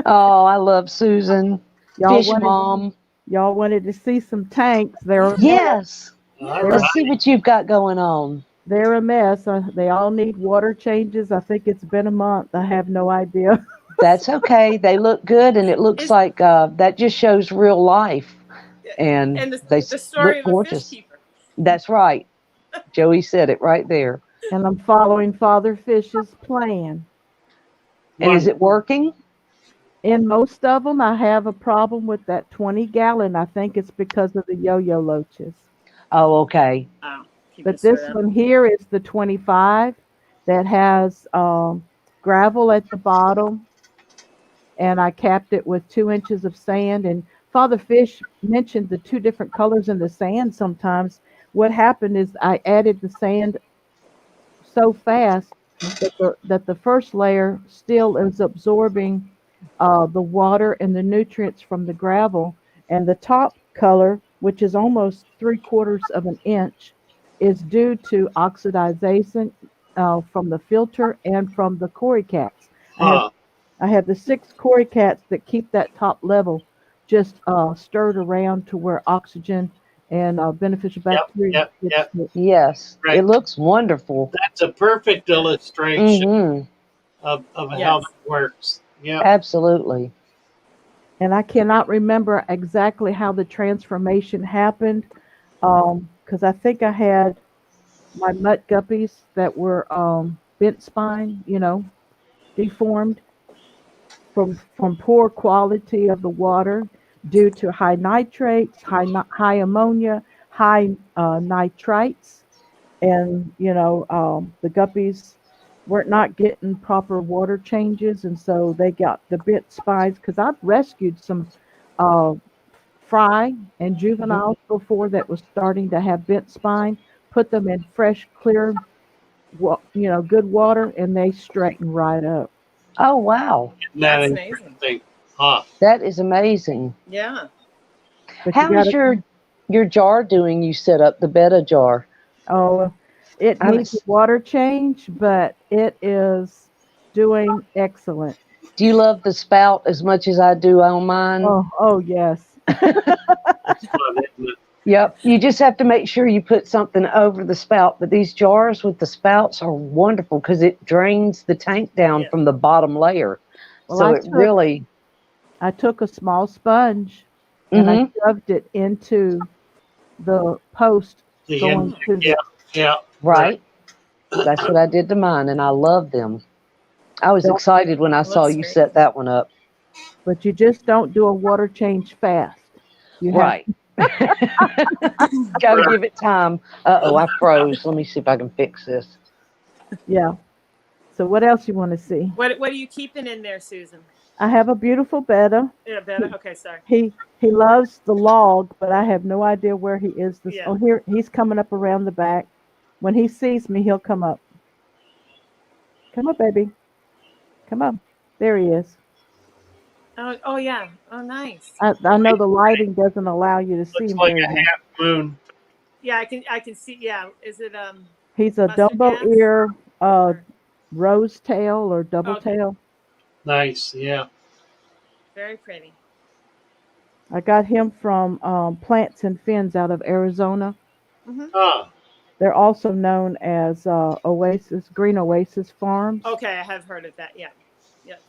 Oh, I love Susan. y'all Fish wanted mom. y'all wanted to see some tanks. They're a mess. Yes. All They're, right. Let's see what you've got going on. they're a mess. They all need water changes. I think it's been a month. I have no idea. That's okay. They look good, and it looks Is like that just shows real life. And and they the story look of a fish gorgeous. keeper. That's right. Joey said it right there. And I'm following Father Fish's plan. And is One. it working? In most of them, I have a problem with that 20-gallon. I think it's because of the yo-yo loaches. Oh, okay. Oh, keep But it stirred this up. one here is the 25 that has gravel at the bottom, and I capped it with 2 inches of sand. And Father Fish mentioned the two different colors in the sand sometimes. What happened is I added the sand so fast that the first layer still is absorbing the water and the nutrients from the gravel, and the top color, which is almost 3/4 of an inch, is due to oxidization from the filter and from the cory cats. I have Huh. I have the 6 cory cats that keep that top level just stirred around to where oxygen and beneficial Yep. bacteria Yep. gets Yep. to. Yes, it Right. looks wonderful. That's a perfect illustration Mm-hmm. of how Yes. that works. Yep. Absolutely. And I cannot remember exactly how the transformation happened, because I think I had my mutt guppies that were bent spine, deformed from poor quality of the water due to high nitrates, high ammonia, high nitrites, and the guppies were not getting proper water changes, and so they got the bent spines. Because I've rescued some uh, fry and Mhm. juveniles before that was starting to have bent spine, put them in fresh, clear, good water, and they straighten right up. Oh, wow. Isn't that That's amazing. interesting? Huh. That is amazing. Yeah. But you How got is to, your jar doing you set up, the betta jar? oh, it I needs a was, water change, but it is doing excellent. do you love the spout as much as I do on mine? Oh yes. It's fun, isn't it? Yep. You just have to make sure you put something over the spout. But these jars with the spouts are wonderful because it drains the tank down Yeah. from the bottom layer. Well, So it really, I took a small sponge and I hmm shoved it into the post The going end. to Yeah. the. Yeah. Right. right. That's what I did to mine, and I love them. I was Don't, excited when I saw Looks you great. set that one up. but you just don't do a water change fast. You have, Right. Got to Right. give it time. Uh-oh, I froze. Let me see if I can fix this. yeah. So what else you want to see? What are you keeping in there, Susan? I have a beautiful betta. Yeah, better. He Okay, sorry. he loves the log, but I have no idea where he is. This Yeah. oh here he's coming up around the back. When he sees me, he'll come up. Come up, baby. Come up. There he is. Oh yeah. Oh nice. I know the lighting doesn't allow you to see Looks him like very a well. half moon. Yeah, I can see. Yeah. Is it He's a mustard double gas? ear Or rose tail or double okay. tail. Nice. Yeah. Very pretty. I got him from Plants and Fins out of Arizona. Hmm. Ah. They're also known as Oasis Green Oasis Farms. Okay, I have heard of that. Yeah. Yep.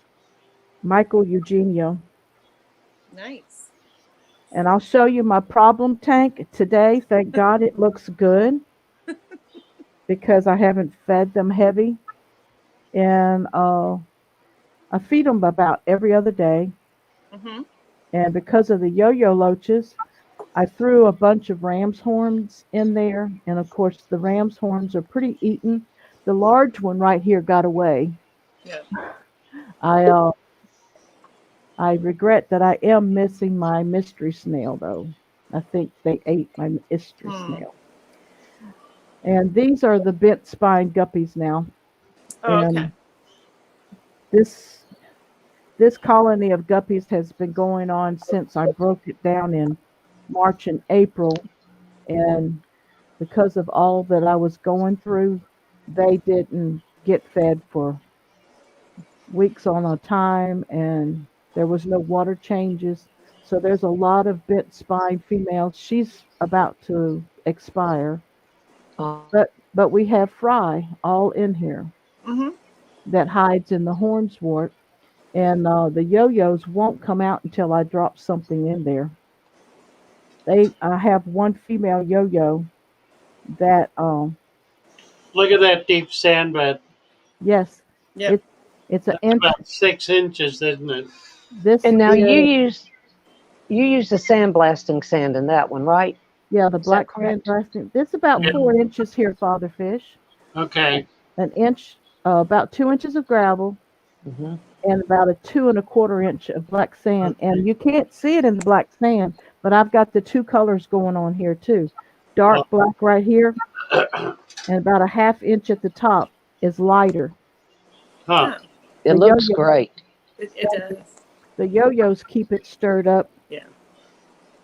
Michael Eugenio. Nice. And I'll show you my problem tank today. Thank God it looks good because I haven't fed them heavy. And I feed them about every other day. Hmm. And because of the yo-yo loaches, I threw a bunch of ram's horns in there. And of course, the ram's horns are pretty eaten. The large one right here got away. Yeah. I I regret that I am missing my mystery snail though. I think they ate my mystery Hmm. snail. And these are the bent spine guppies now. Oh, okay. And this this colony of guppies has been going on since I broke it down in March and April. And because of all that I was going through, they didn't get fed for weeks on a time, and there was no water changes. So there's a lot of bent spine females. She's about to expire, but we have fry all in here Hmm. that hides in the hornswort, and the yo-yos won't come out until I drop something in there. I have one female yo-yo that Look at that deep sand bed. yes, Yep. it it's an That's inch. about 6 inches, isn't it? This And now is you use the sandblasting sand in that one, right? yeah, the Is that black sand correct? blasting. This about Yeah. Hmm. 4 inches here, Father Fish. Okay. An inch, about 2 inches of gravel, Hmm. and about a 2 1/4 inch of black sand. Okay. And you can't see it in the black sand, but I've got the two colors going on here too. Oh, Dark black right here, and about a 1/2 inch at the top. is lighter. Huh. Oh, It The looks yo-yo, great. it does. the yo-yos keep it stirred up, Yeah.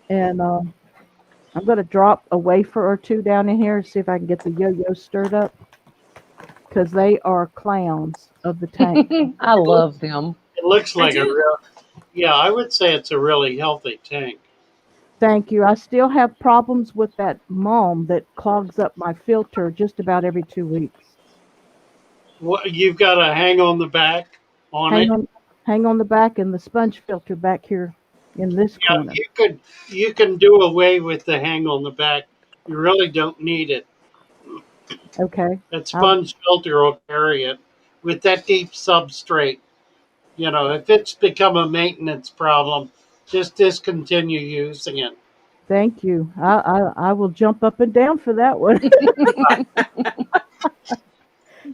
and I'm gonna drop a wafer or two down in here and see if I can get the yo-yos stirred up because they are clowns of the tank. I It looks, love them. it looks I like a do. real, yeah, I would say it's a really healthy tank. Thank you. I still have problems with that mulm that clogs up my filter just about every 2 weeks. What you've got a hang on the back on Hang it. on, hang on the back and the sponge filter back here in this Yeah, corner. you can do away with the hang on the back. You really don't need it. Okay. That I, sponge filter will carry it with that deep substrate. If it's become a maintenance problem, just discontinue using it. thank you. I will jump up and down for that one.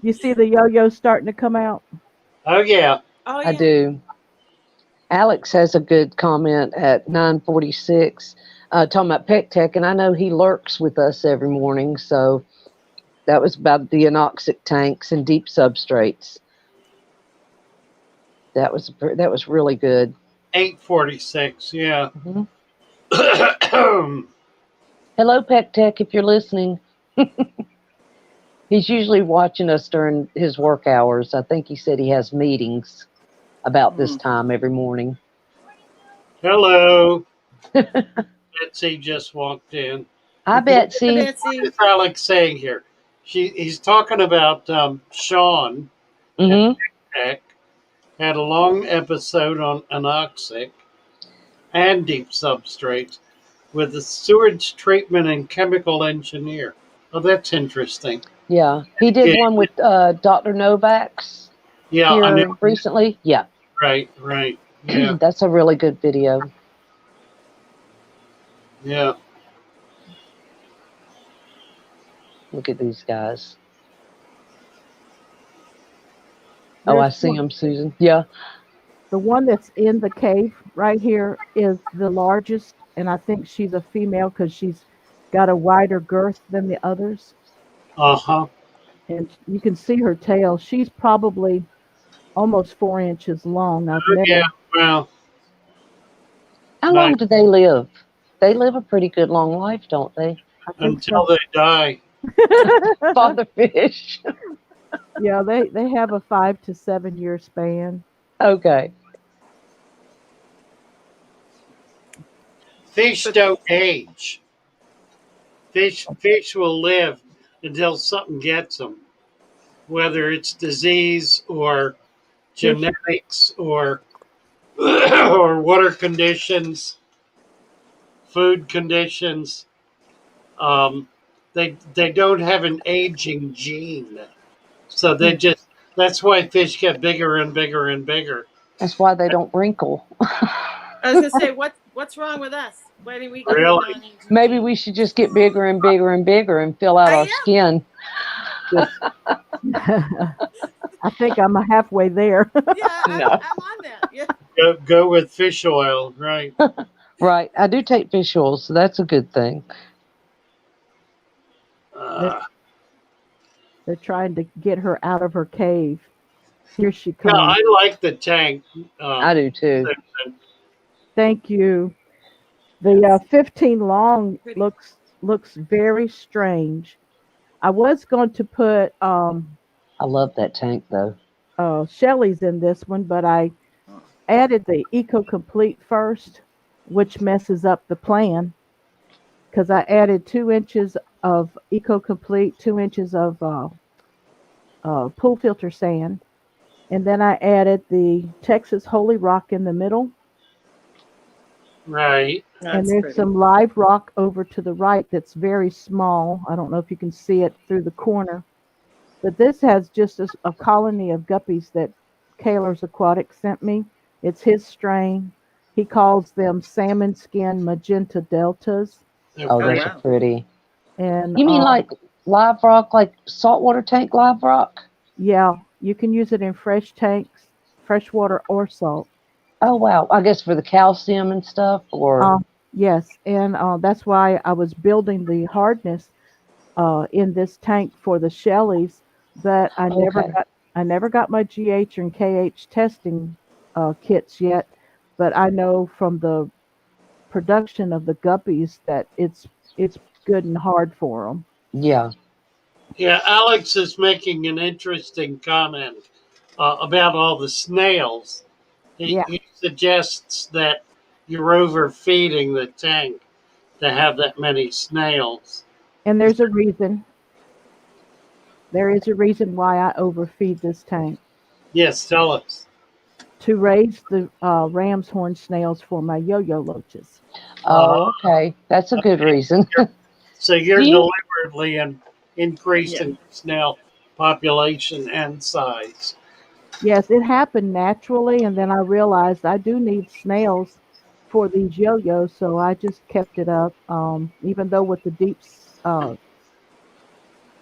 You see the yo-yo starting to come out. Oh yeah, Oh I yeah. do. Alex has a good comment at 9:46, talking about Pec Tech, and I know he lurks with us every morning. So that was about the anoxic tanks and deep substrates. That was really good. 8:46. Yeah. Mhm. Hello, Pec Tech, if you're listening. He's usually watching us during his work hours. I think he said he has meetings about this Mm. time every morning. Hello. Betsy just walked in. Hi, Hi, Betsy. What Betsy. is Alex saying here? He's talking about Sean at Hmm. Tech had a long episode on anoxic and deep substrates with the sewage treatment and chemical engineer. Oh, that's interesting. Yeah, he did Yeah, one with Dr. Novak's yeah, I know. here recently. Yeah, Right, right. Yeah, that's a really good video. yeah. Look at these guys. Oh, I There's see one. them, Susan. Yeah. The one that's in the cave right here is the largest, and I think she's a female because she's got a wider girth than the others. Uh huh. And you can see her tail. She's probably almost 4 inches long. I've met Yeah. her. Well, How nice long do they live? They live a pretty good long life, don't they? I think until so. they die. Father fish. Yeah, they have a 5 to 7 year span. Okay. Fish But don't age. Fish will live until something gets them, whether it's disease or Fish, genetics or or water conditions, food conditions. Um, they don't have an aging gene, so they hmm, just that's why fish get bigger and bigger and bigger. That's why they don't wrinkle. I was gonna say, what's wrong with us? Why do we get a Really, non-aging Maybe gene? we should just get bigger and bigger and bigger and fill out I our am. skin. just I think I'm halfway there. Yeah, No. I'm on that. Yeah. go with fish oil, right? Right. I do take fish oil, so that's a good thing. they're, Uh, they're trying to get her out of her cave. Here she yeah, comes. I like the tank. I Um, do too. Thank you. The Yes. 15 long Pretty. looks very strange. I was going to put I love that tank though. Shelly's in this one, but I Oh. added the Eco Complete first, which messes up the plan because I added 2 inches of Eco Complete, 2 inches of pool filter sand, and then I added the Texas Holy Rock in the middle, right. and That's there's pretty. some live rock over to the right that's very small. I don't know if you can see it through the corner, but this has just a colony of guppies that Kaler's Aquatics sent me. It's his strain. He calls them salmon skin magenta deltas. They're Oh, Oh those pretty. are wow. pretty. And You mean like live rock, like saltwater tank live rock? yeah, you can use it in fresh tanks, freshwater or salt. Oh wow. I guess for the calcium and stuff, or Uh, yes, and that's why I was building the hardness in this tank for the Shelleys but Okay. I never got my GH and KH testing kits yet. But I know from the production of the guppies that it's good and hard for them. Yeah. Yeah, Alex is making an interesting comment about all the snails. Yeah, He suggests that you're overfeeding the tank to have that many snails. and there's a reason. There is a reason why I overfeed this tank Yes, tell us. to raise the ram's horn snails for my yo-yo loaches. Uh, Oh, okay. That's a good reason. so Do you're you? deliberately Yeah. increasing snail population and size. Yes, it happened naturally, and then I realized I do need snails for these yo-yos, so I just kept it up. Even though with the deep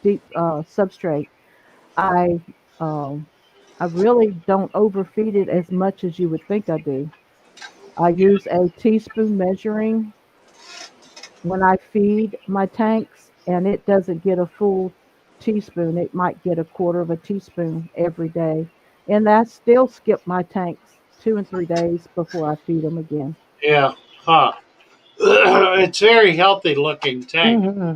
substrate, I um, I really don't overfeed it as much as you would think I do. I use a teaspoon measuring when I feed my tanks, and it doesn't get a full teaspoon. It might get a quarter of a teaspoon every day. And I still skip my tanks 2 and 3 days before I feed them again. Yeah, huh. It's very healthy looking tank. Hmm.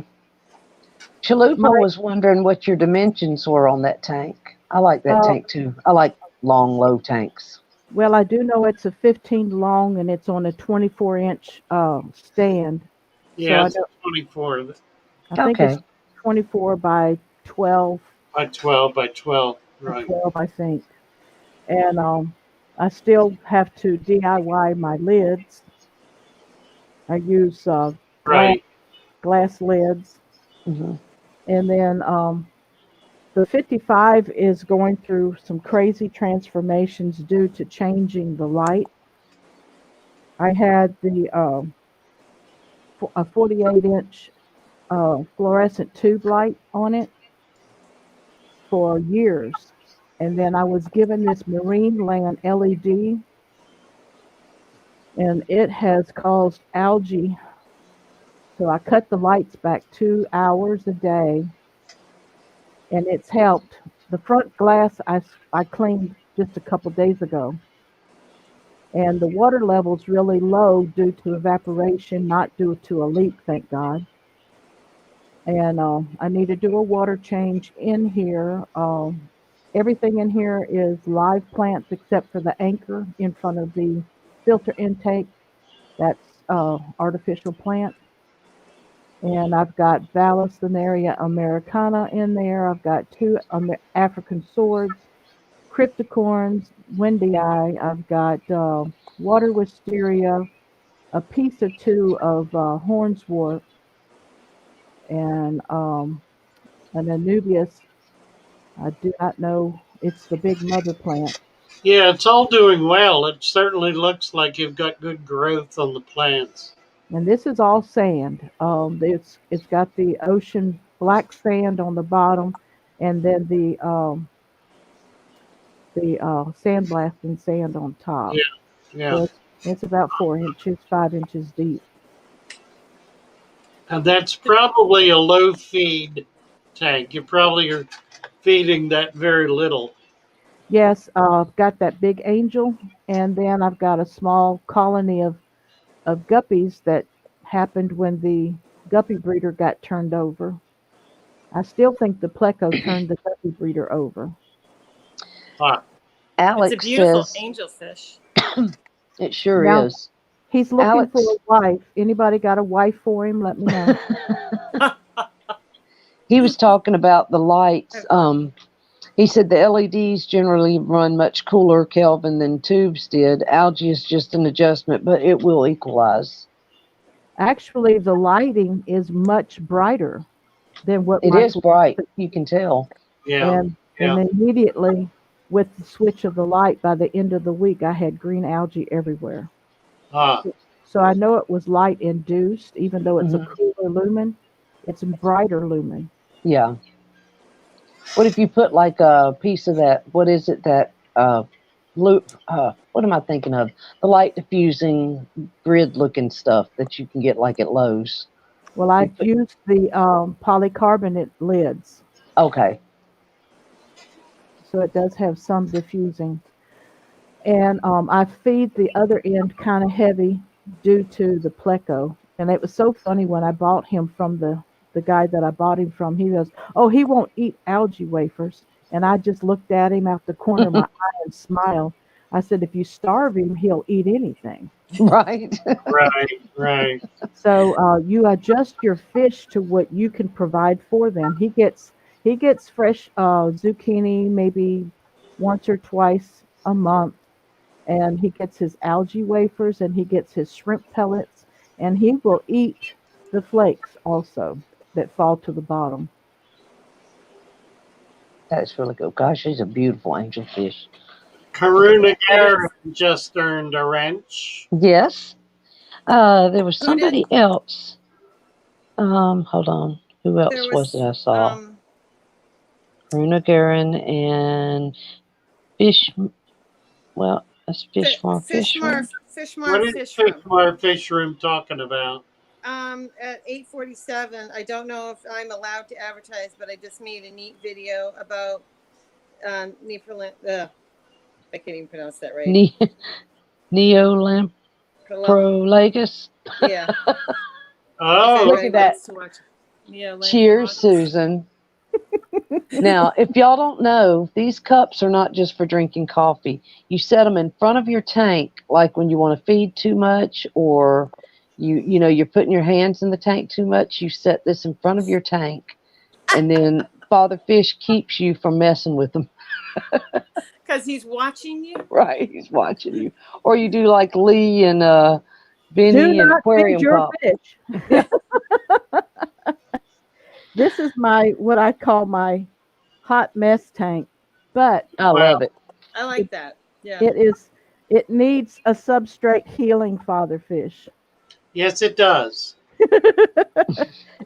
Chalupa My was wondering what your dimensions were on that tank. I like that uh, tank too. I like long, low tanks. well, I do know it's a 15 long and it's on a 24-inch stand. So Yeah, it's 24 I think it's Okay. 24 by 12 by 12 by 12. by Right, 12, I think. And I still have to DIY my lids. I use right. glass lids, Hmm. and then the 55 is going through some crazy transformations due to changing the light. I had a 48-inch fluorescent tube light on it for years, and then I was given this marine land LED, and it has caused algae. So I cut the lights back 2 hours a day, and it's helped. The front glass I cleaned just a couple days ago, and the water level's really low due to evaporation, not due to a leak, thank God. And I need to do a water change in here. Everything in here is live plants except for the anchor in front of the filter intake. That's artificial plant. And I've got Vallisneria americana in there. I've got two African swords, cryptocorns, windy eye. I've got water wisteria, a piece or two of hornswort, and an Anubias. I do not know. It's the big mother plant. Yeah, it's all doing well. It certainly looks like you've got good growth on the plants. And this is all sand. It's got the ocean black sand on the bottom, and then the sandblasting sand on top. Yeah, yeah. So it's about 4 inches, 5 inches deep. And that's probably a low feed tank. You probably are feeding that very little. Yes, I've got that big angel, and then I've got a small colony of guppies that happened when the guppy breeder got turned over. I still think the pleco turned the guppy breeder over. Ah, It's a Alex beautiful says angel fish. it sure Now is. he's looking for a Alex, wife. Anybody got a wife for him? Let me know. he was talking about the lights. He said the LEDs generally run much cooler Kelvin than tubes did. Algae is just an adjustment, but it will equalize. Actually, the lighting is much brighter than what It my is bright. fluorescent, You can tell. yeah, and yeah. immediately with the switch of the light, by the end of the week, I had green algae everywhere. Ah, So I know it was light induced, even though it's a Hmm. cooler lumen, it's a brighter lumen. Yeah. What if you put like a piece of that? What is it that loop? What am I thinking of? The light diffusing grid looking stuff that you can get like at Lowe's. Well, You I've put used the polycarbonate lids. okay. so it does have some diffusing. And I feed the other end kind of heavy due to the pleco. And it was so funny when I bought him from the guy that I bought him from. He goes, "Oh, he won't eat algae wafers." And I just looked at him out the corner of my eye and smiled. I said, "If you starve him, he'll eat anything." Right. Right, right. So you adjust your fish to what you can provide for them. He gets fresh zucchini maybe once or twice a month, and he gets his algae wafers and he gets his shrimp pellets, and he will eat the flakes also that fall to the bottom. That's really good. Gosh, he's a beautiful angelfish. Karuna It Garin is. just earned a wrench. Yes. There was Who did? somebody else. Hold on. Who There else was it was I saw? Runa Garin and Fish. Well, that's Fish Farm Fish Room. What is Fish Room. Fishmar Fish Room talking about? At 8:47. I don't know if I'm allowed to advertise, but I just made a neat video about Neoprolin. I can't even pronounce that right. Ne- Neolamprolegus. Yeah. Oh, Look at that. To watch Cheers, Susan. Now, if y'all don't know, these cups are not just for drinking coffee. You set them in front of your tank, like when you want to feed too much, or you're putting your hands in the tank too much. You set this in front of your tank, and then Father Fish keeps you from messing with them. because he's watching you. Right, he's watching you. Or you do like Lee and Do Benny and not feed Aquarium your Pop. fish. This is what I call my hot mess tank, but I love it. I like that. Yeah. it needs a substrate healing, father fish. yes, it does.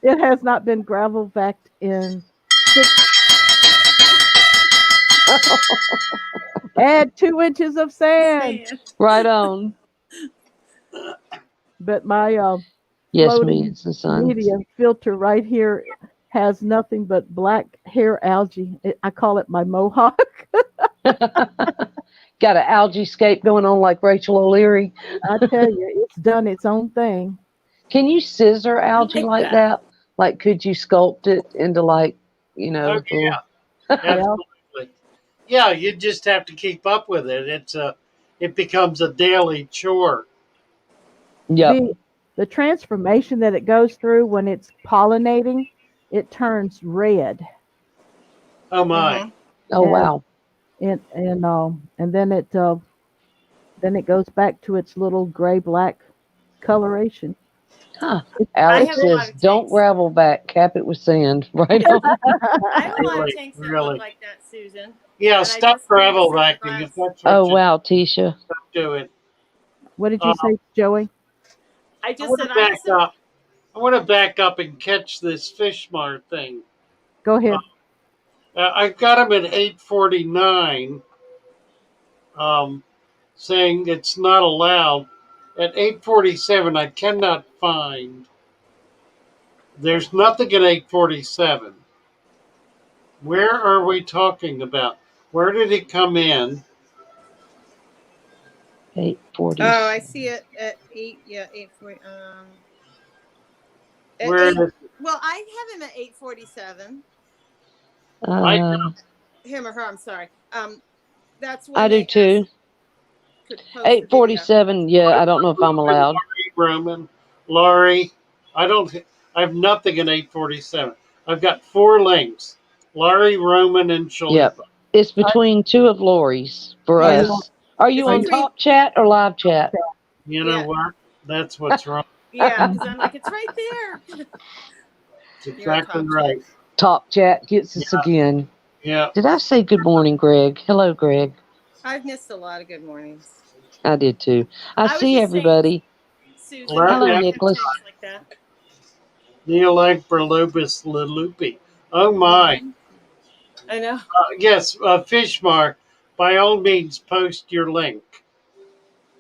It has not been gravel vacked in 6. Add 2 inches of sand. Right on. But my Yes, floating millions and sons. media filter right here has nothing but black hair algae. I call it my mohawk. Got an algae scape going on like Rachel O'Leary. I tell you, it's done its own thing. Can you scissor algae like that? Like, could you sculpt it into like, Oh little... yeah, Well, absolutely. Yeah, you just have to keep up with it. It becomes a daily chore. Yep. the transformation that it goes through when it's pollinating, it turns red. Oh my. Oh And wow. and then it goes back to its little gray black coloration. Huh. It's Alex have a lot says, of "Don't tanks. gravel back, cap it with sand." Right on. I have a lot of Really, tanks that really. look like that, Susan. Yeah, And I stop just need gravel some backing glass. if that's Oh what you wow, Tisha. do it. What did Uh, you say, Joey? I I just want said to I have back some. up. I want to back up and catch this Fishmar thing. Go ahead. I've got him at 849, saying it's not allowed. At 847, I cannot find. There's nothing at 847. Where are we talking about? Where did it come in? 840. Oh, I see it at 8. Yeah, 8:40. At Where 8. is it? Well, I have him at 8:47. I Him or her. I'm sorry. That's I when do they asked too. to post the video. 847. Yeah, I don't know if I'm allowed. Laurie, I don't. I have nothing in 847. I've got 4 links. Laurie, Roman, and Yep. Chalupa. It's Are, between 2 of Lori's for are Yeah, you on? us. Are you it's Are on you between. top chat or live on chat? chat? You know Yeah, what? That's what's wrong. yeah. Because I'm like, it's right there. It's You're on exactly top chat. right. Top chat gets us Yeah, again. yeah. Did I say good morning, Greg? Hello, Greg. I've missed a lot of good mornings. I did too. I I was see just saying, everybody. Susan, Well, that Hello, I yeah. have Nicholas. tanks like that. Neolagbrilobus lelupi. Oh my. I know. Yes, Fishmar, by all means, post your link.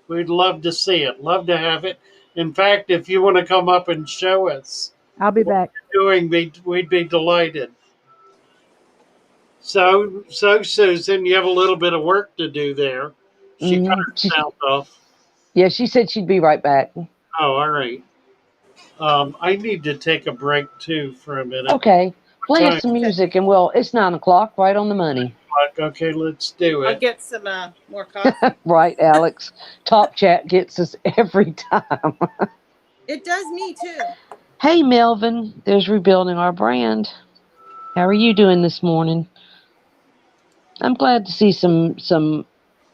We'd love to see it. Love to have it. In fact, if you want to come up and show us I'll be what back. you're doing, we'd be delighted. So Susan, you have a little bit of work to do there. She cut her She, sound off. yeah, she said she'd be right back. Oh, all right. I need to take a break too for a minute. Okay, What play us time? some music, and it's 9 o'clock, right on the money. Okay, let's do I'll it. get some more coffee. Right, Alex. Top Chat gets us every time. It does me too. Hey, Melvin. There's rebuilding our brand. How are you doing this morning? I'm glad to see some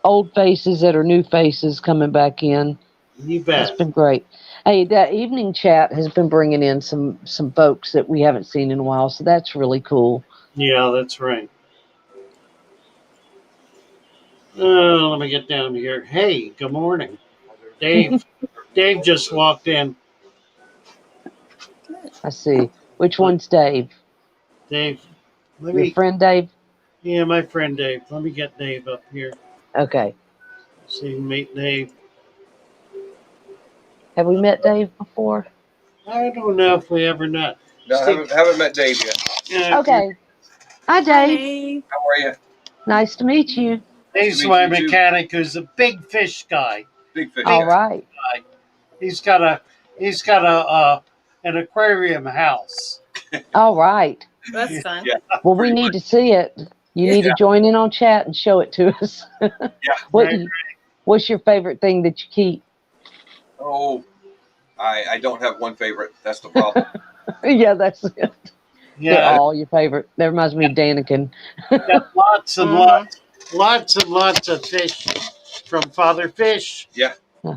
old faces that are new faces coming back in. You That's bet. been great. Hey, that evening chat has been bringing in some folks that we haven't seen in a while, so that's really cool. Yeah, that's right. Let me get down here. Hey, good morning, Dave. Dave just walked in. I see. Which Look, one's Dave? Dave. Let Your me. friend Dave? Yeah, my friend Dave. Let me get Dave up here. Okay. So you can meet Dave. Have we met Dave before? I don't know if we ever met. No, I haven't met Dave yet. Yeah, Okay. Hi, Hi, Dave. Dave. How are you? Nice to meet you. Dave's meet my you, too. mechanic, who's a big fish guy. Big fish All guy. right. Guy. He's got a he's got an aquarium house. All right. That's fun. Yeah, Well, we pretty need much. to see it. You Yeah. need to join in on chat and show it to us. Yeah. What Right. you, what's your favorite thing that you keep? Oh, I don't have one favorite. That's the problem. Yeah, that's it. They're Yeah, all your favorite. That reminds me of Daniken. got lots and Mm-hmm. lots of fish from Father Fish. Yeah. Huh.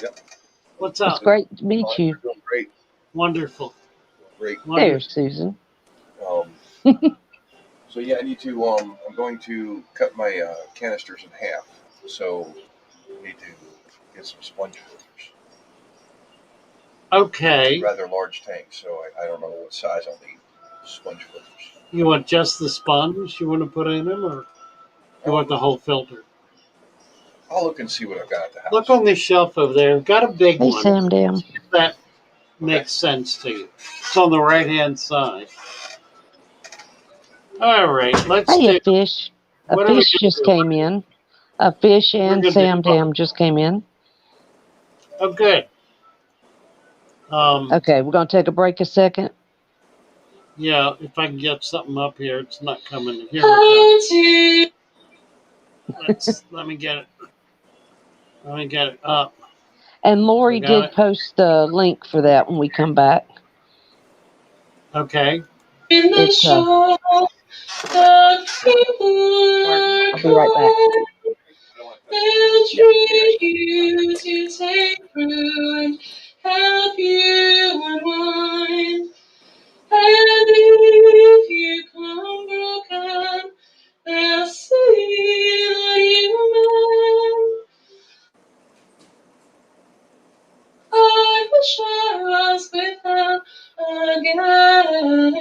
Yep. What's It's up? great to Oh, meet you. you're doing great. Wonderful, Great. There's wonderful. Susan. Um, so yeah, I need to. I'm going to cut my canisters in half. So I need to get some sponge filters. Okay, Rather large tank, so I don't know what size I'll need. Sponge filters. you want just the sponge you want to put in them, or you want the whole filter? I'll look and see what I've got at the Look house. on the shelf over there. Got a big Hey, one. Sam Dam. If that makes sense to you. It's on the right hand side. All right, let's Hey, a do. fish. A What are we fish gonna just do? came in. A fish We're and gonna do. Sam Dam just came in. Oh, good. Um, Okay, we're going to take a break a second. yeah, if I can get something up here, it's not coming. Here we go. Let me get it. Let me get it up. And We Lori got did it. post the link for that when we come back. Okay. It's I'll be right back. Yep. You to take through and help you unwind. And if you come broken, they'll see that you mend. I wish I was with them again.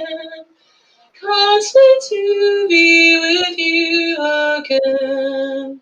Can't wait to be with you again.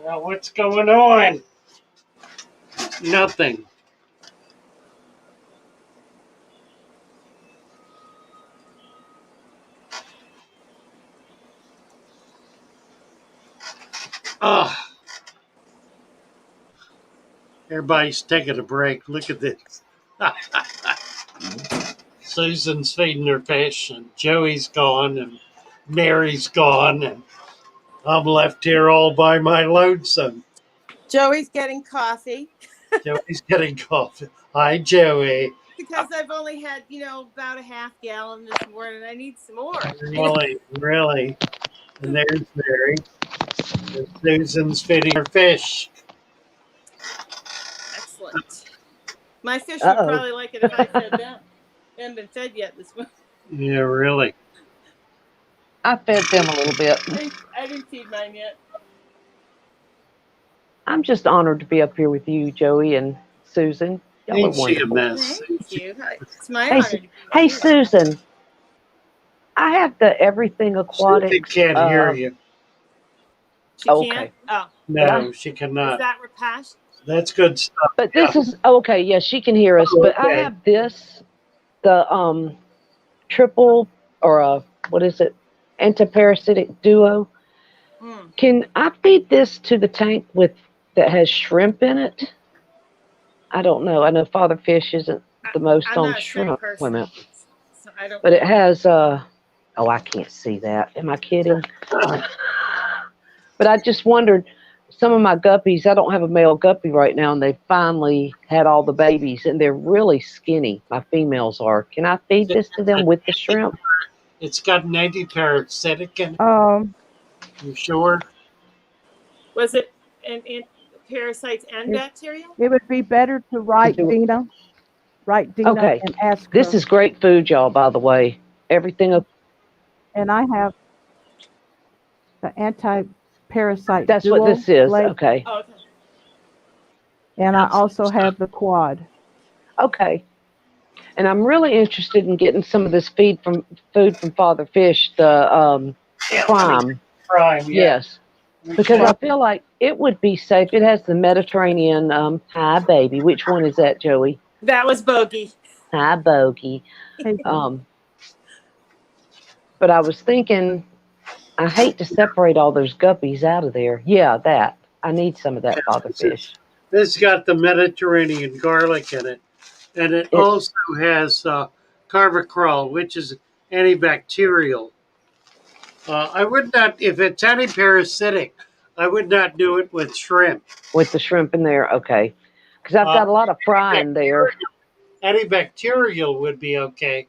Well, what's going on? Nothing. Oh, everybody's taking a break. Look at this. Susan's feeding her fish, and Joey's gone, and Mary's gone, and I'm left here all by my lonesome. Joey's getting coffee Joey's getting coffee. Hi, Joey. because I've only had, about a half gallon this morning. I need some more. Really, really. And there's Mary. And Susan's feeding her fish. Excellent. My fish would Uh-oh. probably like it if I fed them. They haven't been fed yet this morning. Yeah, really. I fed them a little bit. I didn't feed mine yet. I'm just honored to be up here with you, Joey and Susan. Y'all are Ain't she a wonderful. mess? Thank you. It's my Hey, honor Su- to be hey, with you. Susan. I have the Everything Susan Aquatics. can't hear you. She Okay. can't? Oh, No, she is cannot. that Rapash? That's good stuff. But this is okay. Yeah, she can hear us. Oh, But I okay. have this, the triple or what is it? Antiparasitic duo. Mm. Can I feed this to the tank with that has shrimp in it? I don't know. I know Father Fish isn't the most I'm on not a shrimp shrimp person, women, so I don't. but it has oh, I can't see that. Am I kidding? But I just wondered, some of my guppies, I don't have a male guppy right now, and they finally had all the babies, and they're really skinny. My females are. Can I feed this to them with the shrimp? It's got an antiparasitic in it. Um, You sure? Was it in parasites and it, bacteria? it would be better to write Dina. Write Dina Okay. and ask her. This is great food, y'all, by the way. Everything. And I have the anti-parasite That's duo what this is. blade, Okay. Oh, okay. and I also have the quad. Okay. And I'm really interested in getting some of this food from Father Fish, the prime. Prime, yeah. Yes. Because Okay. I feel like it would be safe. It has the Mediterranean hi baby. Which one is that, Joey? That was Bogey. Hi Bogey. Hey, But I was thinking, I hate to separate all those guppies out of there. Yeah, that. I need some of that Father Fish. This got the Mediterranean garlic in it, and it also has carvacrol, which is antibacterial. I would not, if it's antiparasitic, I would not do it with shrimp. With the shrimp in there, okay. Because I've got a lot of fry in there, Antibacterial would be okay.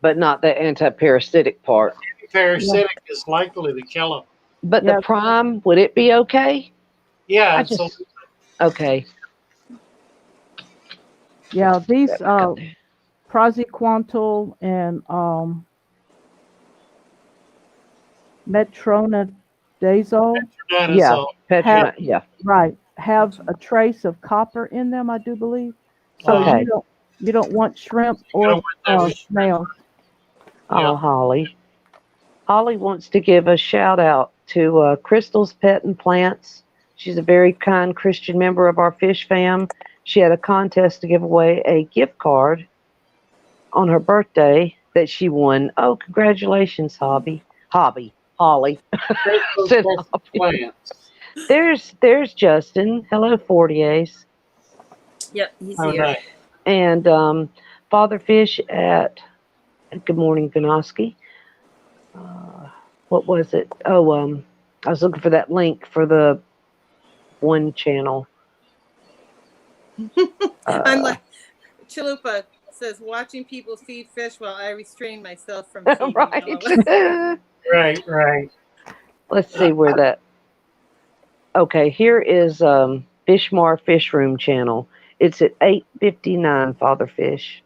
but not the anti-parasitic part. Antiparasitic is likely to kill them. But Yeah. the prime, would it be okay? Yeah, I it's just okay. yeah, these That back up there. praziquantel and metronidazole, Yeah, metronidazole. yeah. right, have a trace of copper in them, I do believe. So Okay. you don't want shrimp You or don't want that snails. Oh, Holly. Holly wants to give a shout out to Crystal's Pet and Plants. She's a very kind Christian member of our Fish fam. She had a contest to give away a gift card on her birthday that she won. Oh, congratulations, Holly. Crystal's Said Pet Hobby. plants. There's Justin. Hello, 40A's. Yep, he's Oh, here. nice. And Father Fish at Good Morning Vinoski. What was it? Oh, I was looking for that link for the one channel. I'm like, Chalupa says, watching people feed fish while I restrain myself from feeding. Right. Right. Let's see where that. Okay, here is Fishmar Fish Room channel. It's at 8:59. Father Fish.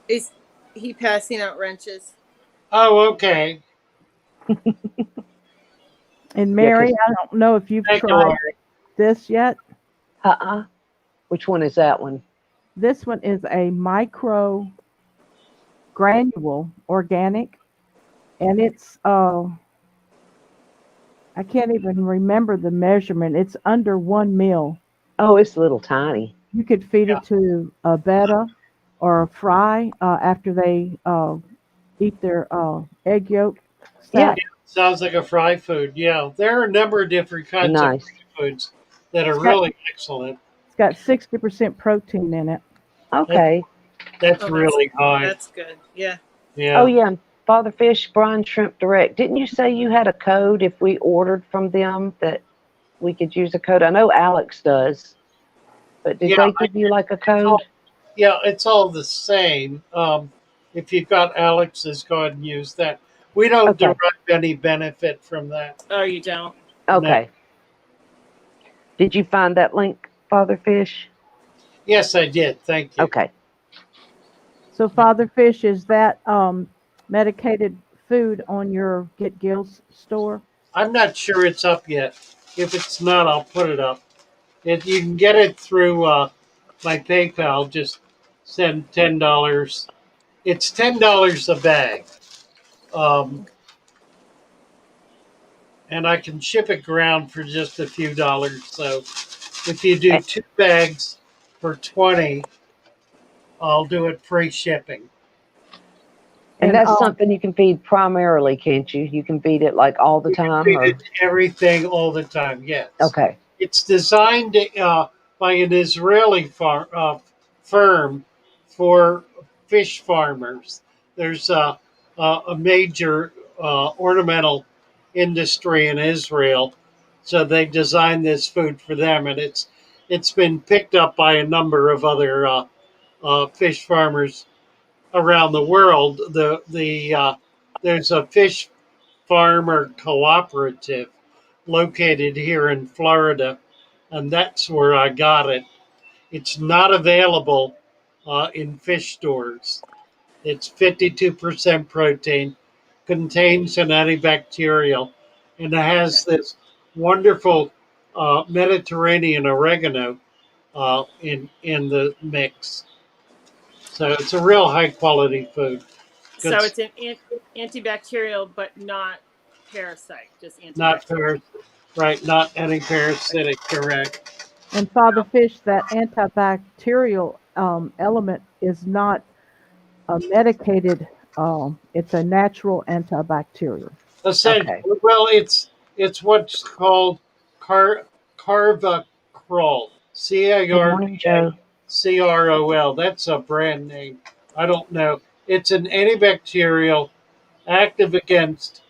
Is he passing out wrenches? Oh, okay. And Mary, Yeah, I don't know if you've Thank you, tried Lori. this yet. Which one is that one? This one is a micro granule organic. and it's I can't even remember the measurement. It's under 1 meal. Oh, it's a little tiny. You could feed Yeah. it to a betta or a fry after they eat their egg yolk Yeah, sack. Sounds like a fry food. Yeah, there are a number of different kinds of nice. fry foods that are It's got really excellent. it's got 60% protein in it. That, Okay. that's Oh, that's really high. that's good. Yeah. Oh Yeah. yeah, and Father Fish, Brine Shrimp Direct. Didn't you say you had a code if we ordered from them that we could use a code? I know Alex does, but did Yeah. they give you like a It's all, code? yeah, it's all the same. If you've got Alex's, go ahead and use that. We don't derive Okay. any benefit from that. Oh, you don't. No. Okay. Did you find that link, Father Fish? Yes, I did. Thank you. Okay. So, Yeah. Father Fish, is that medicated food on your Get Gills store? I'm not sure it's up yet. If it's not, I'll put it up. You can get it through my PayPal. Just send $10. It's $10 a bag, um, and I can ship it ground for just a few dollars. So if you do A- 2 bags for 20, I'll do it free shipping. And And that's something you can feed primarily, can't you? You can feed it like all the You can time feed it or everything all the time. Yes, okay. it's designed by an Israeli firm for fish farmers. There's a major ornamental industry in Israel, so they designed this food for them, and it's been picked up by a number of other fish farmers around the world. There's a fish farmer cooperative located here in Florida, and that's where I got it. It's not available in fish stores. It's 52% protein, contains an antibacterial, and it has this wonderful Mediterranean oregano in the mix. So it's a real high quality food. Good, So it's an antibacterial, but not parasite, just not antibacterial. paras, right? Not any parasitic. Correct. And Father Fish, that antibacterial element is not a medicated. It's a natural antibacterial. Essentially, Okay. well, it's what's called car carvacrol. Good morning, Joe. CARVACROL. That's a brand name. I don't know. It's an antibacterial active against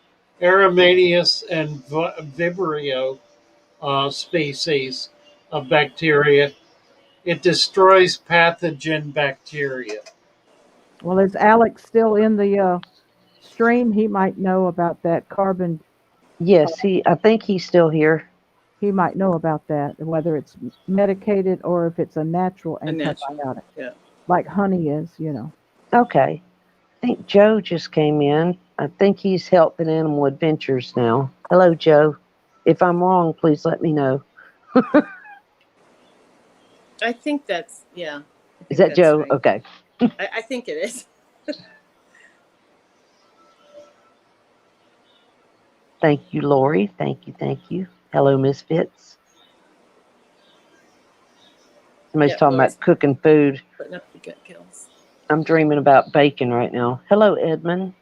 Aromanius and Vibrio species of bacteria. It destroys pathogen bacteria. Well, is Alex still in the stream? He might know about that carbon. Yes, I think he's still here. He might know about that, whether it's medicated or if it's a natural A natural. antibiotic, Yeah. like honey is. Okay. I think Joe just came in. I think he's helping Animal Adventures now. Hello, Joe. If I'm wrong, please let me know. I think that's yeah. I Is think that that's Joe? right. Okay. I think it is. Thank you, Lori. Thank you. Thank you. Hello, Misfits. Somebody's Yeah, talking Lori's about cooking food. putting up the gut kills. I'm dreaming about bacon right now. Hello, Edmund.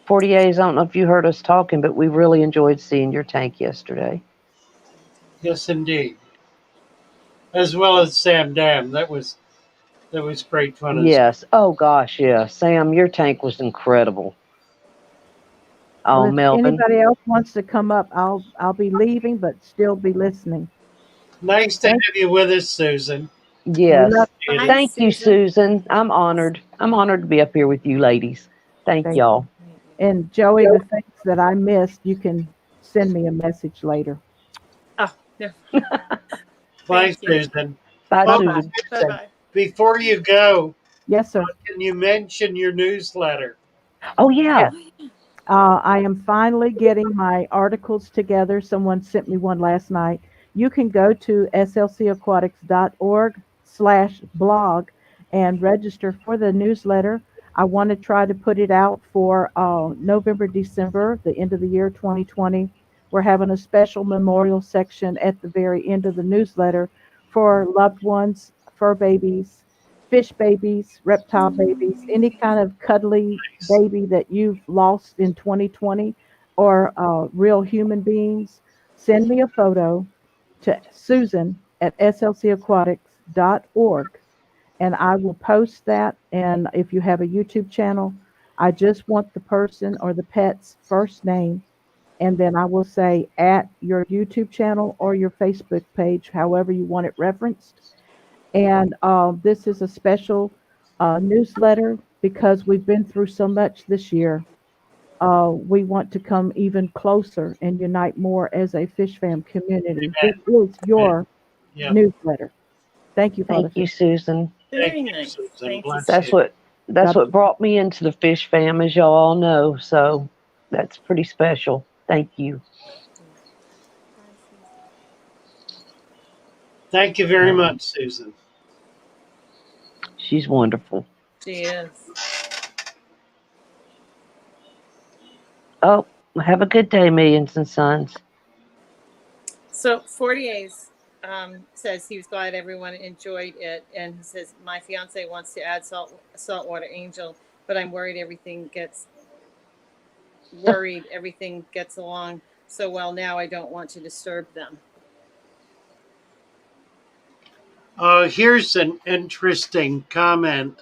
48s, I don't know if you heard us talking, but we really enjoyed seeing your tank yesterday. Yes, indeed. As well as Sam Dam. That was great fun as Yes. Oh, gosh, yeah. Sam, your tank was incredible. Well, Oh, if Melvin. anybody else wants to come up, I'll be leaving, but still be listening. nice to Thank have you with us, Susan. we love Yes. Appreciate Bye, it. Thank you, Susan. Susan. I'm honored. I'm honored to be up here with you ladies. Thank thank you. y'all. And Joey, the things that I missed, you can send me a message later. Oh, no. Bye, Thank you. Susan. Bye, Bye Oh, bye. Susan. Bye bye. before you go, Yes, sir. can you mention your newsletter? Oh, yeah. Yes. I am finally getting my articles together. Someone sent me one last night. You can go to slcaquatics.org facebook.com/blog and register for the newsletter. I want to try to put it out for November, December, the end of the year 2020. We're having a special memorial section at the very end of the newsletter for loved ones, fur babies, fish babies, reptile babies, any kind of cuddly Nice. baby that you've lost in 2020 or real human beings. Send me a photo to Susan at slcaquatics.org and I will post that. And if you have a YouTube channel, I just want the person or the pet's first name. And then I will say at your YouTube channel or your Facebook page, however you want it referenced. And this is a special newsletter because we've been through so much this year. We want to come even closer and unite more as a Fish Fam community. This Amen. is Amen. your Yep. newsletter. Thank you, Father Thank you, Fish. Susan. Thank Very you, nice. Susan. Thank you, Bless That's you. Susan. what that's God what brought me into the Fish Fam, as y'all all know. So that's pretty special. Thank you. Thank you very much, Susan. She's wonderful. She is. Oh, have a good day, Millions and Sons. So 48 says he was glad everyone enjoyed it, and he says my fiance wants to add saltwater angel, but I'm worried everything gets along so well now. I don't want to disturb them. Here's an interesting comment.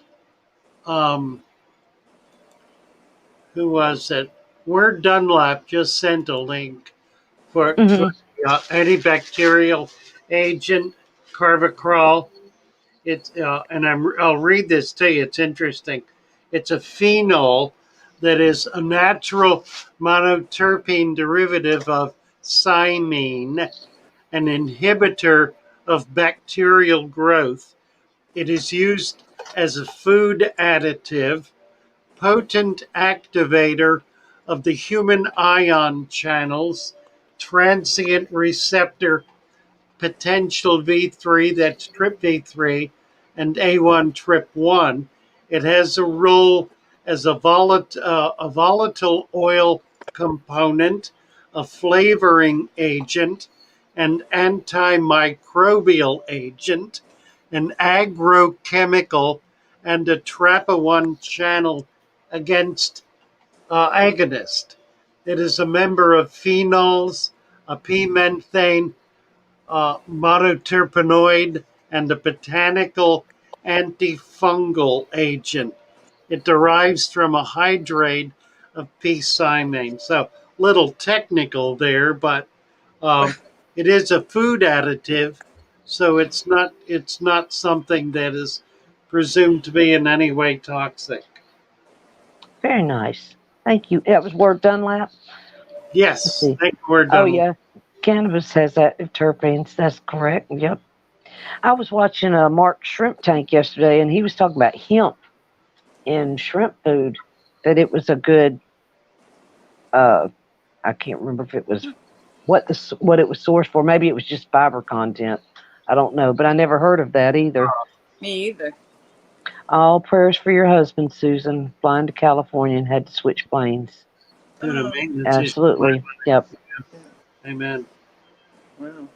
Um, who was it? Word Dunlap just sent a link for Hmm. antibacterial agent Carvacrol. It's and I'll read this to you. It's interesting. It's a phenol that is a natural monoterpene derivative of cymene, an inhibitor of bacterial growth. It is used as a food additive, potent activator of the human ion channels, transient receptor potential V3, that's trip V3, and A1 trip 1. It has a role as a volatile oil component, a flavoring agent, an antimicrobial agent, an agrochemical, and a TRAPA1 channel against agonist. It is a member of phenols, a p-menthane monoterpenoid, and a botanical antifungal agent. It derives from a hydrate of p-cymane. So, little technical there, but um, it is a food additive, so it's not something that is presumed to be in any way toxic. Very nice. Thank you. That was Word Dunlap. Let's Yes, see. thank you, we're Oh done. yeah, cannabis has that terpenes. That's correct. Yep. I was watching a Mark Shrimp Tank yesterday, and he was talking about hemp in shrimp food. That it was a good. Uh, I can't remember if it was what it was sourced for. Maybe it was just fiber content. I don't know, but I never heard of that either. Me either. All prayers for your husband, Susan, flying to California and had to switch planes. Due to Oh, maintenance issues. Absolutely. Yep. Amen. wow.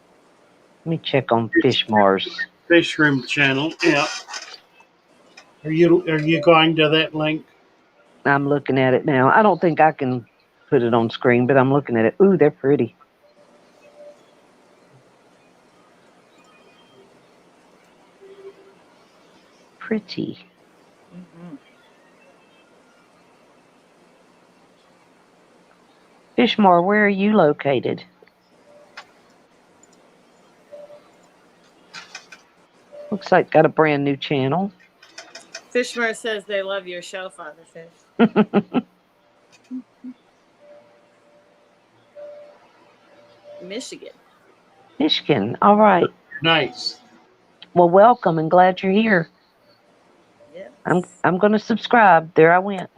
Let me check on Fish Mars. Fish Room channel. Yeah. Are you going to that link? I'm looking at it now. I don't think I can put it on screen, but I'm looking at it. Ooh, they're pretty. Pretty. Mm-hmm. Fishmar, where are you located? Looks like got a brand new channel. Fishmer says they love your show, Father Fish. Michigan. Michigan. All right. Nice. Well, welcome and glad you're here. Yes. I'm going to subscribe. There I went.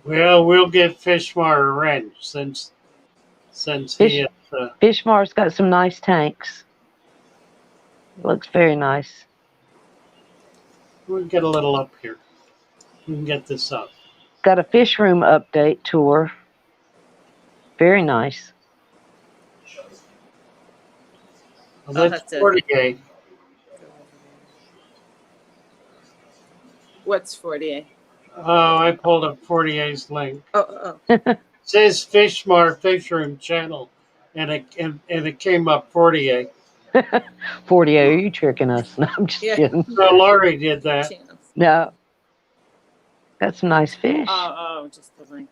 Well, we'll give Fishmar a wrench since he Fish is. Fishmar's got some nice tanks. It looks very nice. We can get a little up here. We can get this up. Got a fish room update tour. Very nice. Well, I'll that's have to 48. go over there. What's 48? Oh, I pulled up 48's link. Oh, It says Fishmar Fish Room channel, and it came up 48. 48, are you tricking us? No, I'm just yeah. kidding. So Laurie did that. Channels. No, got some nice fish. Oh, just the link.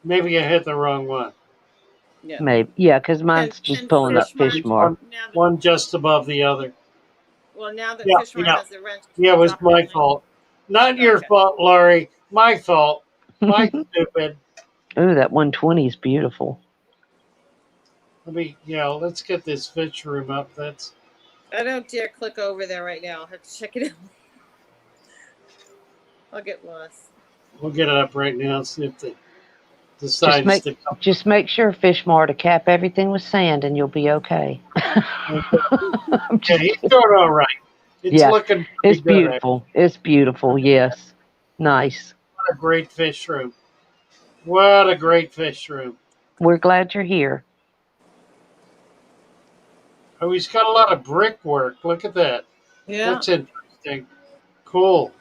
Maybe I hit the wrong one. Yeah. Maybe. Yeah, because mine's just And pulling up Fishmart, Fishmar. now that, One just above the other. well, now that Yeah, Fishmart yeah. has the rent, can Yeah, you it was drop that my link? fault. Not Oh, your okay. fault, Laurie. My fault. My stupid. Ooh, that 120 is beautiful. Let's get this fish room up. I don't dare click over there right now. I'll have to check it out. I'll get lost. We'll get it up right now, see if it Just decides make to come. just make sure, Fishmar, to cap everything with sand, and you'll be okay. I'm Yeah, just he's kidding. doing all right. It's Yeah, looking it's pretty good. beautiful. It's beautiful. Yes, nice. What a great fish room. What a great fish room. We're glad you're here. Oh, he's got a lot of brickwork. Look at that. Yeah. That's interesting. Cool.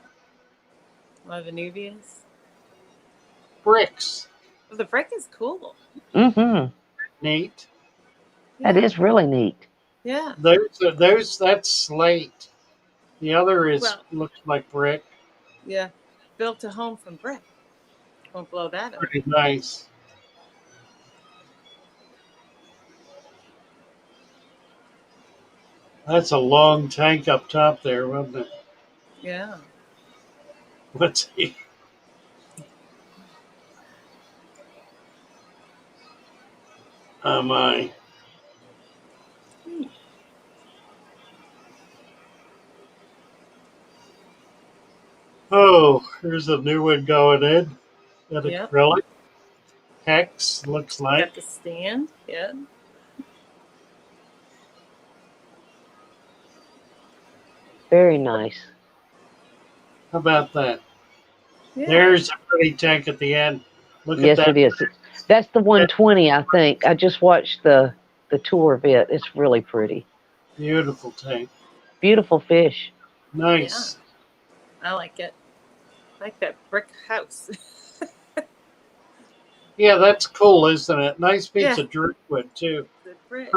La Venuvius. Bricks. Well, the brick is cool. Mm-hmm. Neat. Yeah. That is really neat. Yeah. That's slate. The other Well, looks like brick. yeah. Built a home from brick. Won't blow that up. Pretty nice. That's a long tank up top there, wasn't it? Yeah. Let's see. Oh my. Oh, here's a new one going in. That Yep. acrylic. Hex looks like. Got the stand. Yeah. Very nice. How about that? Yeah. There's a pretty tank at the end. Look at Yes, that. it is. That's the 120, I think. I just watched the tour of it. It's really pretty. Beautiful tank. Beautiful fish. Yeah. Nice. I like it. I like that brick house. Yeah, that's cool, isn't it? Nice piece Yeah. of driftwood too. The brick.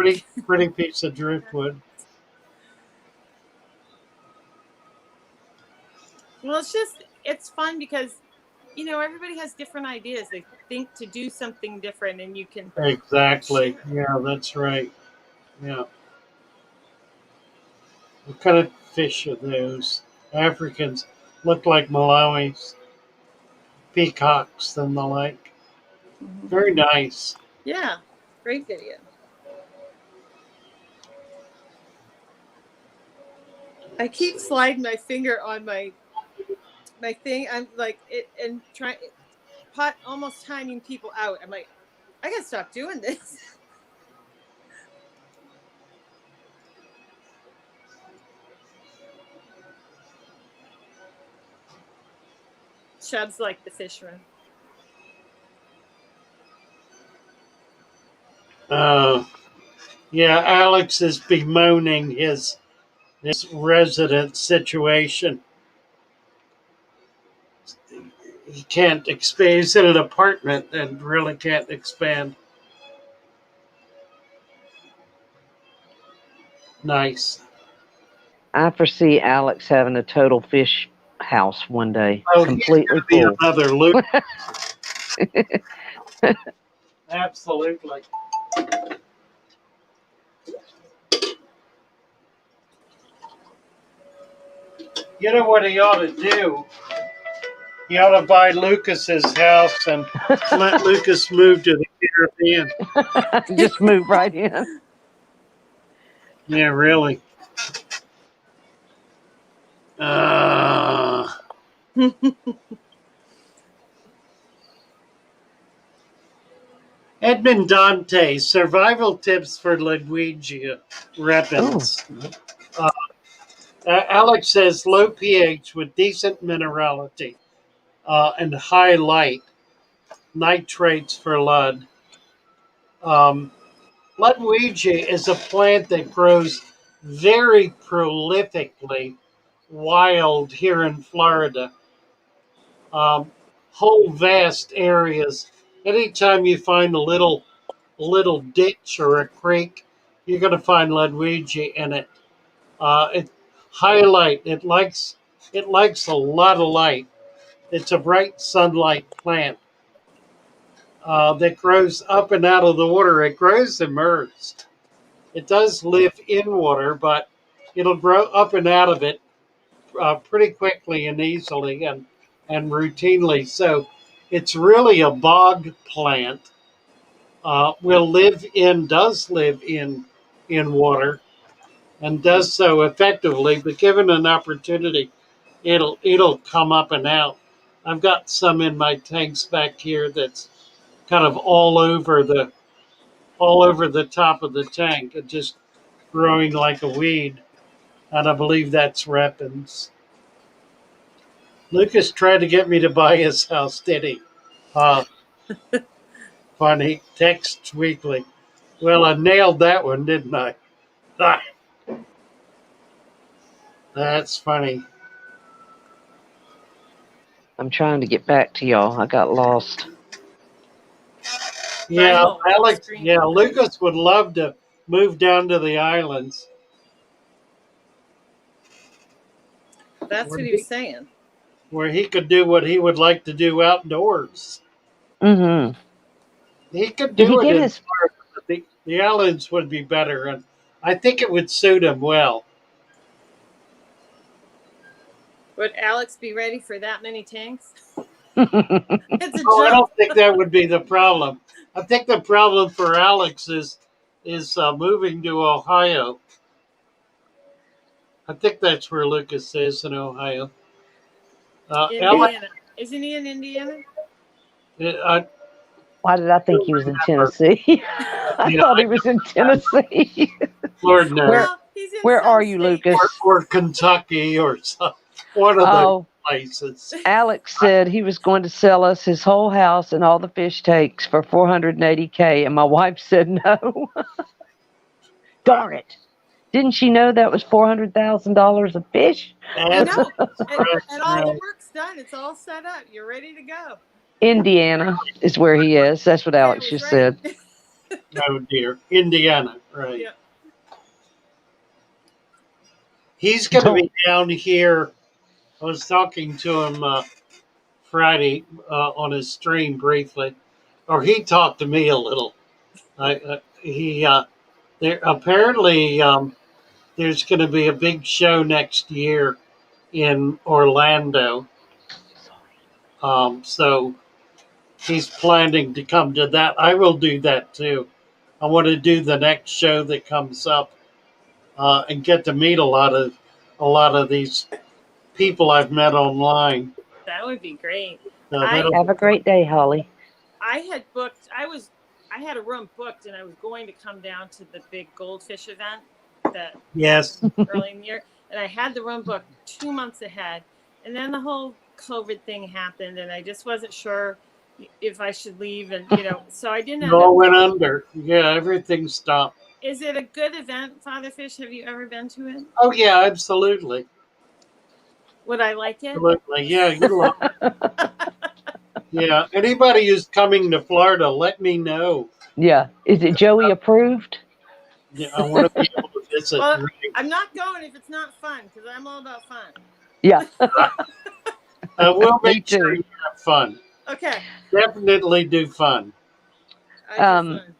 Pretty piece of driftwood. Well, it's fun because, everybody has different ideas. They think to do something different, and you can Exactly. share. Yeah, that's right. Yeah. What kind of fish are those? Africans look like Malawi's peacocks and the like. Mhm. Very nice. Yeah. Great video. I keep sliding my finger on my thing. I'm like it and trying pot almost timing people out. I'm like, I gotta stop doing this. Chub's like the fish room. Uh, yeah, Alex is bemoaning his resident situation. He can't expand. He's in an apartment and really can't expand. Nice. I foresee Alex having a total fish house one day, Oh, he's going completely to be full. another loop. Absolutely. You know what he ought to do? He ought to buy Lucas's house and let Lucas move to the Caribbean. Just move right in. Yeah, really. Uh, Edmond Dante, survival tips for Ludwigia Oh, repens. Uh, Alex says low pH with decent minerality and high light, nitrates for Lud. Um, Ludwigia is a plant that grows very prolifically wild here in Florida. Um, whole vast areas. Anytime you find a little ditch or a creek, you're going to find Ludwigia in it. It highlight. It likes a lot of light. It's a bright sunlight plant that grows up and out of the water. It grows immersed. It does live in water, but it'll grow up and out of it pretty quickly and easily and routinely. So it's really a bog plant. Does live in water and does so effectively, but given an opportunity, it'll come up and out. I've got some in my tanks back here that's kind of all over the top of the tank, and just growing like a weed. And I believe that's Reppins. Lucas tried to get me to buy his house, did he? Uh, funny. Texts weekly. Well, I nailed that one, didn't I? Ah, that's funny. I'm trying to get back to y'all. I got lost. Yeah, know. Alex. Screen. Yeah, Lucas would love to move down to the islands. That's where what he he, was saying. where he could do what he would like to do outdoors. Mm-hmm. He could Did he do it get in his? Florida, but the islands would be better, and I think it would suit him well. Would Alex be ready for that many tanks? It's a Oh, I joke. don't think that would be the problem. I think the problem for Alex is moving to Ohio. I think that's where Lucas is in Ohio. Alex, Indiana. Isn't he in Indiana? I Why did I think don't he was in remember. Tennessee? I Yeah, thought I he was in don't remember. Tennessee. Lord knows. where Well, he's in Where are some you, state. or, Lucas? or Kentucky or one of those Oh, places. Alex said he was going to sell us his whole house and all the fish tanks for 480K, and my wife said no. Darn it! Didn't she know that was $400,000 of fish? I That's know. And right. all the Right. work's done. It's all set up. You're ready to go. Indiana is where he is. That's what Okay, I Alex was just right. said. Oh dear, Indiana. Right. Yeah. He's going to Don't. be down here. I was talking to him Friday on his stream briefly, or he talked to me a little. He there apparently there's going to be a big show next year in Orlando. So he's planning to come to that. I will do that too. I want to do the next show that comes up and get to meet a lot of these people I've met online. That would be great. So I that'll Have a great day, Holly. I had booked. I had a room booked, and I was going to come down to the big goldfish event that yes. happened early in the year, and I had the room booked 2 months ahead, and then the whole COVID thing happened, and I just wasn't sure if I should leave, and so I didn't It end up all went going. under. Yeah, everything stopped. Is it a good event, Father Fish? Have you ever been to it? Oh yeah, absolutely, Would I like it? absolutely. Yeah, you love it. Yeah, anybody who's coming to Florida, let me know. Yeah. Is it Joey approved? Yeah, I want to be able to visit. Well, Really. I'm not going if it's not fun, because I'm all about fun. Yeah. We'll Me make sure too. you have fun. Okay, Definitely do fun. I do Um, fun.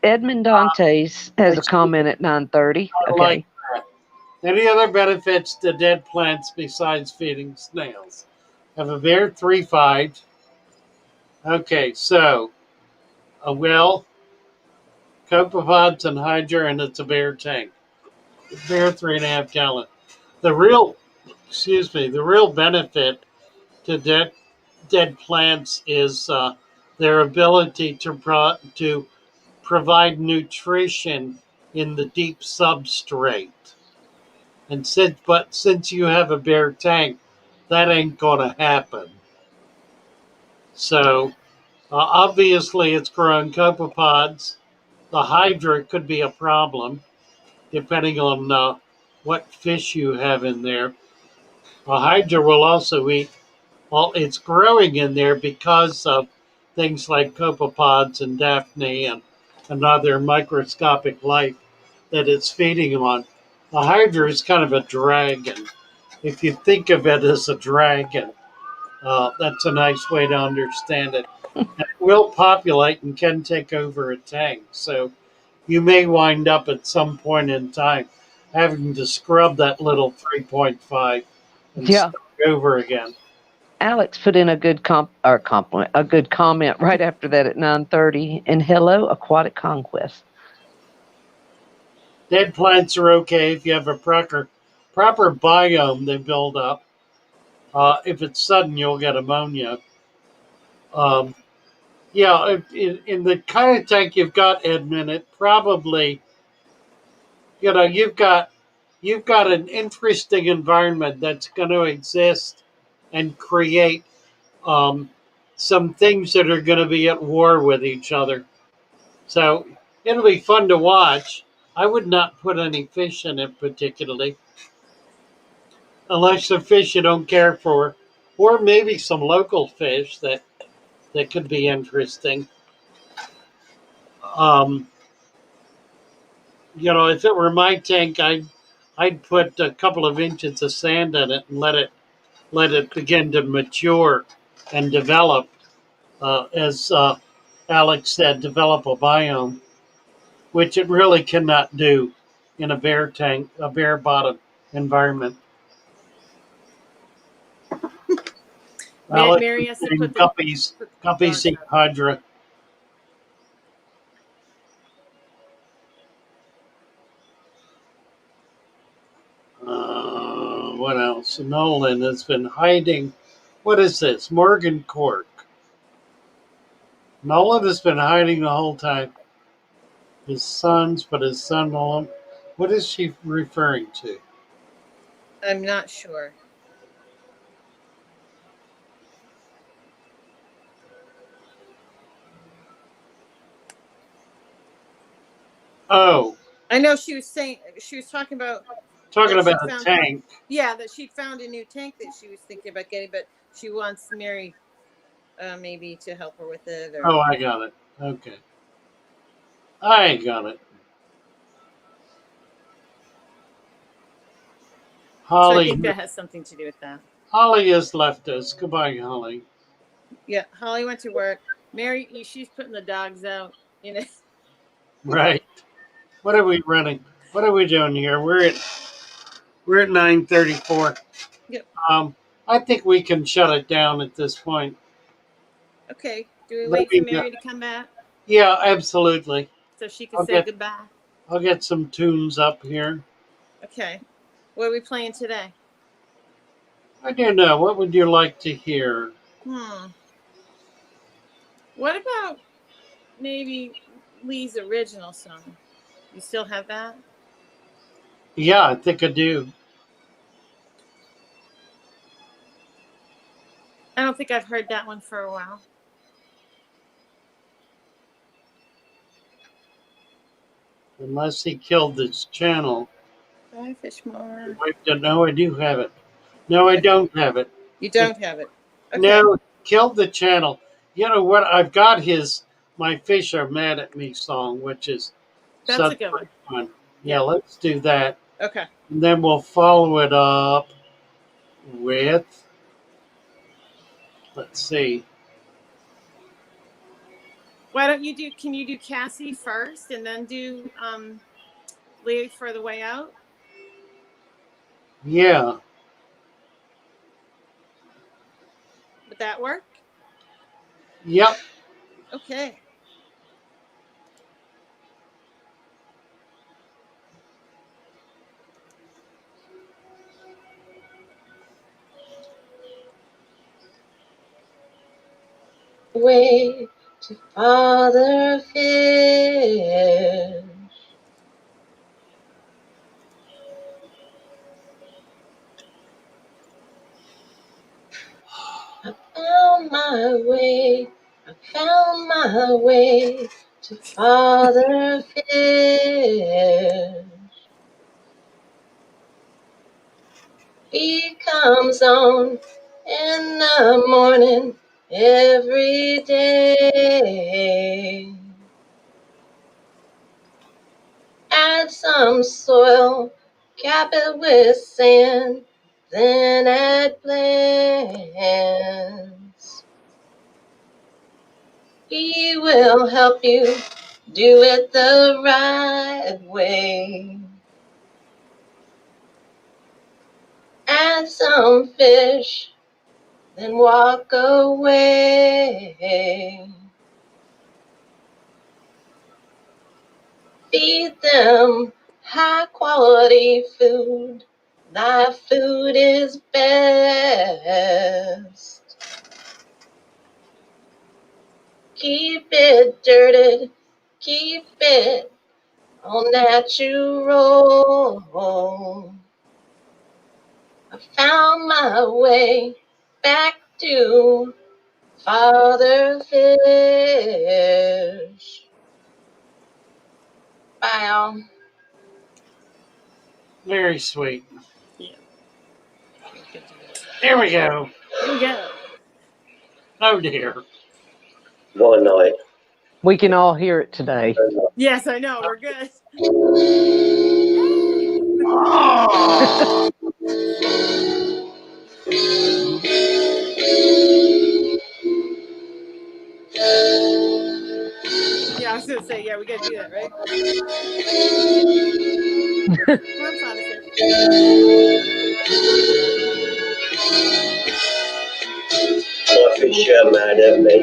Edmond Dantes has a Actually, comment at 9:30. I like Okay. that. Any other benefits to dead plants besides feeding snails? Have a bear 3-5. Okay, so well, copepods and hydra, and it's a bear tank. Bear 3.5 gallon. The real, excuse me, the real benefit to dead plants is their ability to provide nutrition in the deep substrate. And since you have a bare tank, that ain't gonna happen. So obviously, it's growing copepods. The hydra could be a problem depending on what fish you have in there. A hydra will also eat. Well, it's growing in there because of things like copepods and Daphne and other microscopic life that it's feeding on. The hydra is kind of a dragon. If you think of it as a dragon, that's a nice way to understand it. And it will populate and can take over a tank. So you may wind up at some point in time having to scrub that little 3.5 and Yeah. start over again. Alex put in a good compliment, a good comment right after that at 9:30. And hello, aquatic conquest. Dead plants are okay if you have a proper biome they build up. If it's sudden, you'll get ammonia. Um, yeah, in the kind of tank you've got, Edmund, it probably you've got an interesting environment that's going to exist and create um, some things that are going to be at war with each other. So it'll be fun to watch. I would not put any fish in it particularly, unless they're fish you don't care for, or maybe some local fish that could be interesting. Um, if it were my tank, I'd put a couple of inches of sand in it and let it begin to mature and develop. As Alex said, develop a biome, which it really cannot do in a bare tank, a bare bottom environment. Alex Mary is has to saying put the guppies dogs eat out. hydra. What else? Nolan has been hiding. What is this? Morgan Cork. Nolan has been hiding the whole time. His sons, but his son Nolan. What is she referring to? I'm not sure. Oh, I know she was talking about talking that about she a found tank. yeah that she found a new tank that she was thinking about getting, but she wants Mary maybe to help her with it or Oh, I got it. Okay. I got it. so I Holly, think that has something to do with that. Holly has left us. Goodbye, Holly. Yeah, Holly went to work. Mary, she's putting the dogs out. You know, Right. What are we running? What are we doing here? We're at 9:34. yep. Um, I think we can shut it down at this point. Okay. Do we Let wait for me. Mary to come back Yeah, absolutely. so she can I'll say get goodbye? I'll get some tunes up here. Okay. What are we playing today? I don't know. What would you like to hear? Hmm. What about maybe Lee's original song? You still have that? Yeah, I think I do. I don't think I've heard that one for a while. Unless he killed this channel. Bye, Fishmore. No, I do have it. No, I Okay. don't have it. You It don't have it. Okay. no killed the channel. You know what? I've got his "My Fish Are Mad at Me" song, which is That's a such good one. fun. Yeah, Yeah. let's do that. Okay. And then we'll follow it up with, let's see. Why don't you do? Can you do Cassie first and then do Lee for the way out? Yeah. Would that work? Yep. Okay. Wait to Father Fish. I found my way, I found my way to Father Fish. He comes on in the morning every day. Add some soil, cap it with sand, then add plants. He will help you do it the right way. Add some fish, then walk away. Feed them high quality food. Thy food is best. Keep it dirted, keep it all natural. I found my way back to Father Fish. Bye, all. Very sweet. Yeah. Good to hear. Here we go. Here we go. Oh dear. One night. We can all hear it today. Yes, I know. We're good. Oh, Yeah, I was gonna say, yeah, we gotta do that, right? Come on, Father Fish. My fish are mad at me.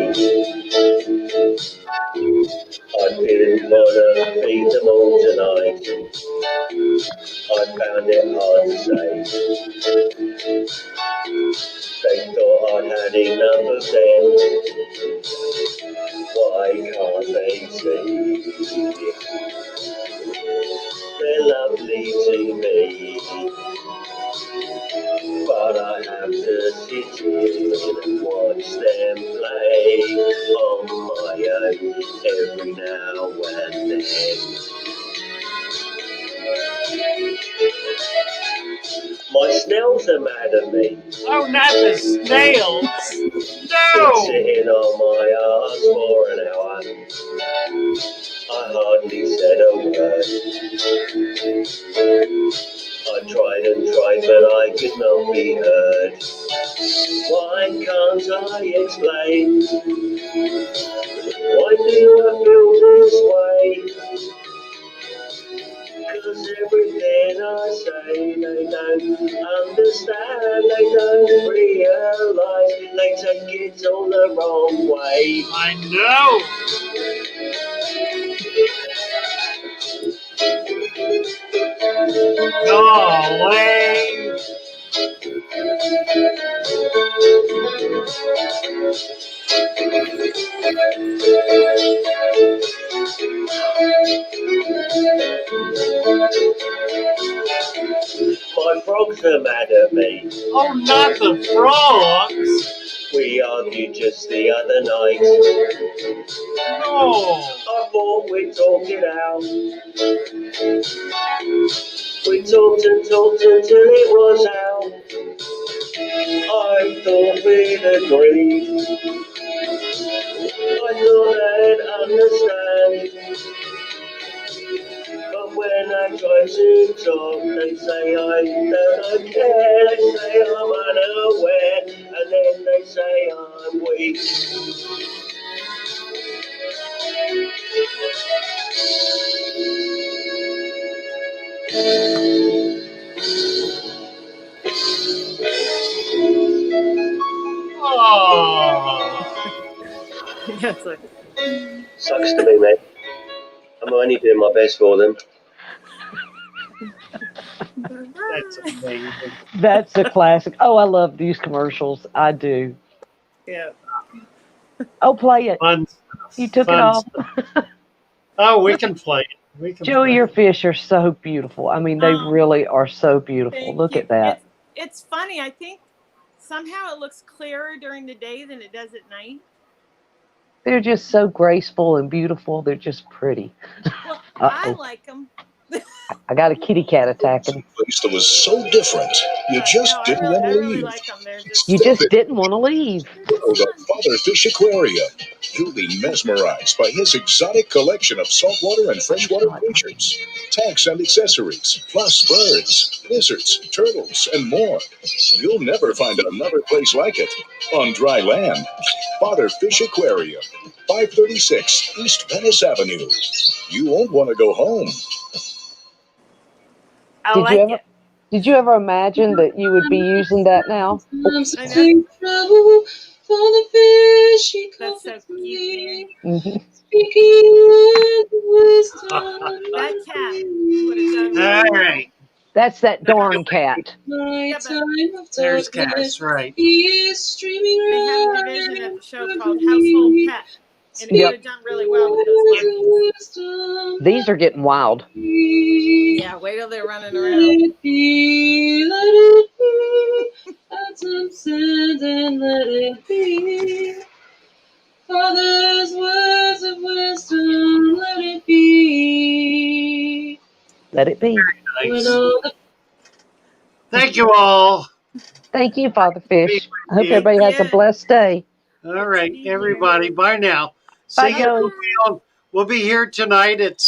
I didn't wanna feed them all tonight. I found it hard to say. They thought I'd had enough of them. Why can't they see? They're lovely to me. But I have to sit here and watch them play on my own every now and then. My snails are mad at me. oh, not the snails. Been No. sitting on my ass for an hour. I hardly said a word. I tried and tried, but I could not be heard. Why can't I explain? Why do I feel this way? 'Cause everything I say, they don't understand, they don't realize, they take it all the wrong way. I know. Golly. My frogs are mad at me. Oh, not the frogs. We argued just the other night. No. I thought we'd talk it out. We talked and talked until it was out. I thought we'd agreed. I thought they'd understand. But when I try to talk, they say I don't care. They say I'm unaware, and then they say I'm weak. Oh. That's like, Sucks to be me. I'm only doing my best for them. That's amazing. That's a classic. Oh, I love these commercials. I do. yeah. Oh, play it. Fun stuff. You took it Fun off. stuff. Oh, we can play it. We can Joey, play your it. fish are so beautiful. I mean, they Oh, really are so beautiful. thank Look you. at that. It's funny. I think somehow it looks clearer during the day than it does at night. They're just so graceful and beautiful. They're just pretty. Well, I Uh-oh. like them. I got a kitty cat attacking. Place that was so different, you just No, didn't I want to really leave. like them. They're You just just didn't want to leave. they're just The fun. Father Fish Aquarium. You'll be mesmerized by his exotic collection of saltwater and freshwater creatures, tanks and accessories, plus birds, lizards, turtles, and more. You'll never find another place like it on dry land. Father Fish Aquarium, 536 East Venice Avenue. You won't want to go home. I Did you like ever it. did you ever imagine that you would be using that now? Oops, I know. sorry. Take trouble for the fish he That's caught so for cute, Mary. me. Mhm. Speaking with wisdom, That let cat would have done it All really be. well. right. That's that That darn cat. My yeah, but time of There's darkness, Cass, right. he is streaming they had a division at right the show over called Household me. Pet, and it would Speaking Yep. have done really well with those monkeys. with wisdom, These are getting wild. let it be. Yeah, wait till they're running Let around. it be, let it be. Add some sand and let it be. Father's words of wisdom, let it be. Let it be. When Nice. all the Thank you all. Thank you, Father Be Fish. I with hope you. Thank everybody has a you. blessed day. All You too, right, Mary. everybody. Bye now. Bye, See you. Joey. Bye. We'll be here tonight at